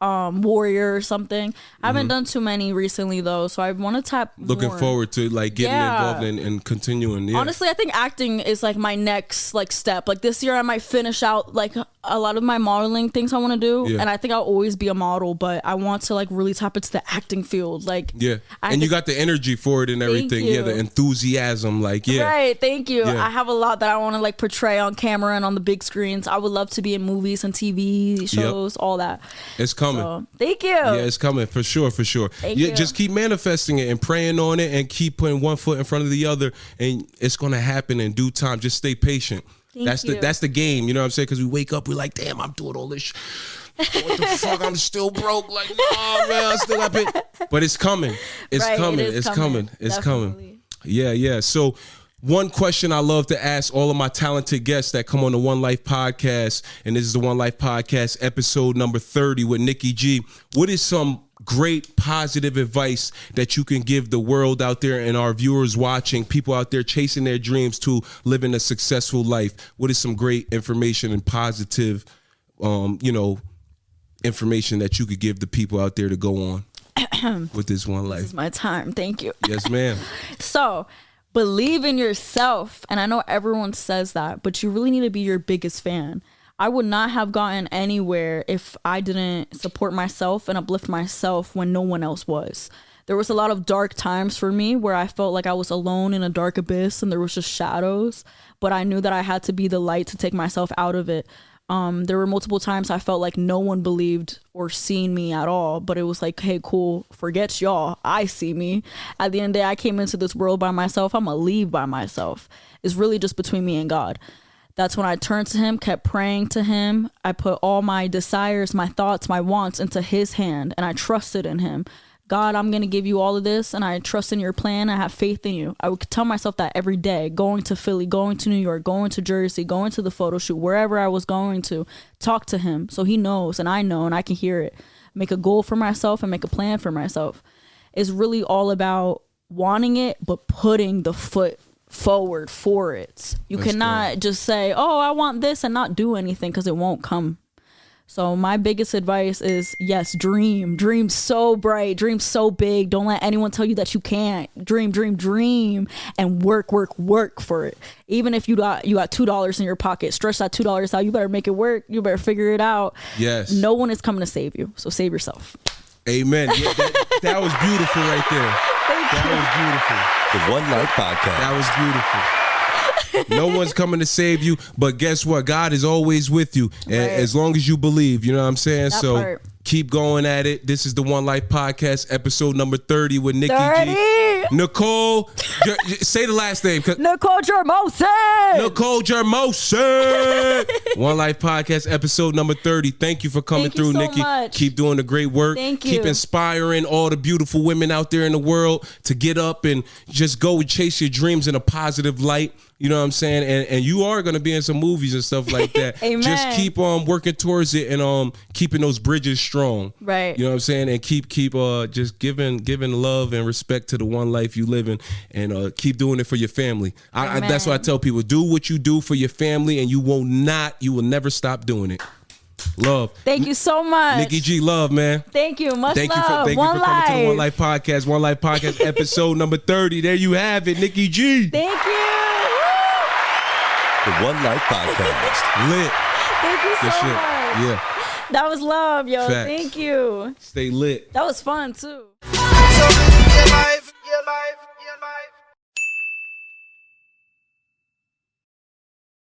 warrior or something. I haven't done too many recently though, so I want to tap Looking more. forward to like getting involved and continuing. Yeah. Honestly, I think acting is like my next like step. Like this year I might finish out like a lot of my modeling things I want to do, and I think I'll always be a model, but I want to like really tap into the acting field. Like and you got the energy for it and everything. Yeah, the enthusiasm. Like right. Thank you. Yeah. I have a lot that I want to like portray on camera and on the big screens. I would love to be in movies and TV shows, all that. It's coming. So, thank you. Yeah, it's coming for sure. Thank you. Just keep manifesting it and praying on it and keep putting one foot in front of the other, and it's gonna happen in due time. Just stay patient. That's the game. You know what I'm saying? Because we wake up, we're like, damn, I'm doing all this. What the fuck? I'm still broke. Like, no, man, I still got paid. But it's coming. It's coming. It's coming. It's coming. Yeah. So, one question I love to ask all of my talented guests that come on the One Life podcast, and this is the One Life podcast, episode number 30 with Nikki G. What is some great positive advice that you can give the world out there and our viewers watching, people out there chasing their dreams to living a successful life? What is some great information and positive, information that you could give the people out there to go on with this One Life? This is my time. Thank you. Yes, ma'am. So, believe in yourself. And I know everyone says that, but you really need to be your biggest fan. I would not have gotten anywhere if I didn't support myself and uplift myself when no one else was. There was a lot of dark times for me where I felt like I was alone in a dark abyss and there was just shadows, but I knew that I had to be the light to take myself out of it. There were multiple times I felt like no one believed or seen me at all, but it was like, hey, cool, forget y'all, I see me. At the end of the day, I came into this world by myself. I'm gonna leave by myself. It's really just between me and God. That's when I turned to him, kept praying to him. I put all my desires, my thoughts, my wants into his hand, and I trusted in him. God, I'm going to give you all of this, and I trust in your plan. I have faith in you. I would tell myself that every day, going to Philly, going to New York, going to Jersey, going to the photo shoot, wherever I was going to, talk to him so he knows, and I know, and I can hear it. Make a goal for myself and make a plan for myself. It's really all about wanting it, but putting the foot forward for it. You cannot just say, oh, I want this and not do anything, because it won't come. So my biggest advice is, yes, dream so bright, dream so big. Don't let anyone tell you that you can't. Dream, and work for it. Even if you got $2 in your pocket, stretch that $2 out. You better make it work. You better figure it out. Yes. No one is coming to save you, so save yourself. Amen. Yeah, that was beautiful right there. That was beautiful. The One Life Podcast. That was beautiful. No one's coming to save you, but guess what? God is always with you, as long as you believe. You know what I'm saying? That so part. Keep going at it. This is the One Life Podcast, episode number 30 with Nikki G. Nicole, say the last name. Nicole Jermosen. Nicole Jermosen. One Life Podcast, episode number 30. Thank you for coming through, so Nikki. much. Keep doing the great work. Thank you. Keep inspiring all the beautiful women out there in the world to get up and just go and chase your dreams in a positive light. You know what I'm saying? And you are going to be in some movies and stuff like that. Amen. Just keep working towards it and keeping those bridges strong. Right. You know what I'm saying? And keep just giving love and respect to the one life you live in, and keep doing it for your family. That's what I tell people. Do what you do for your family, and you will never stop doing it. Love. Thank you so much. Nikki G, love, man. Thank you. Much thank love. You for coming to the One Life Podcast. One Life Podcast, episode number 30. There you have it, Nikki G. Thank you. The One Life Podcast. Lit. Thank you so much. Yeah. That was love, yo. Facts. Thank you. Stay lit. That was fun, too.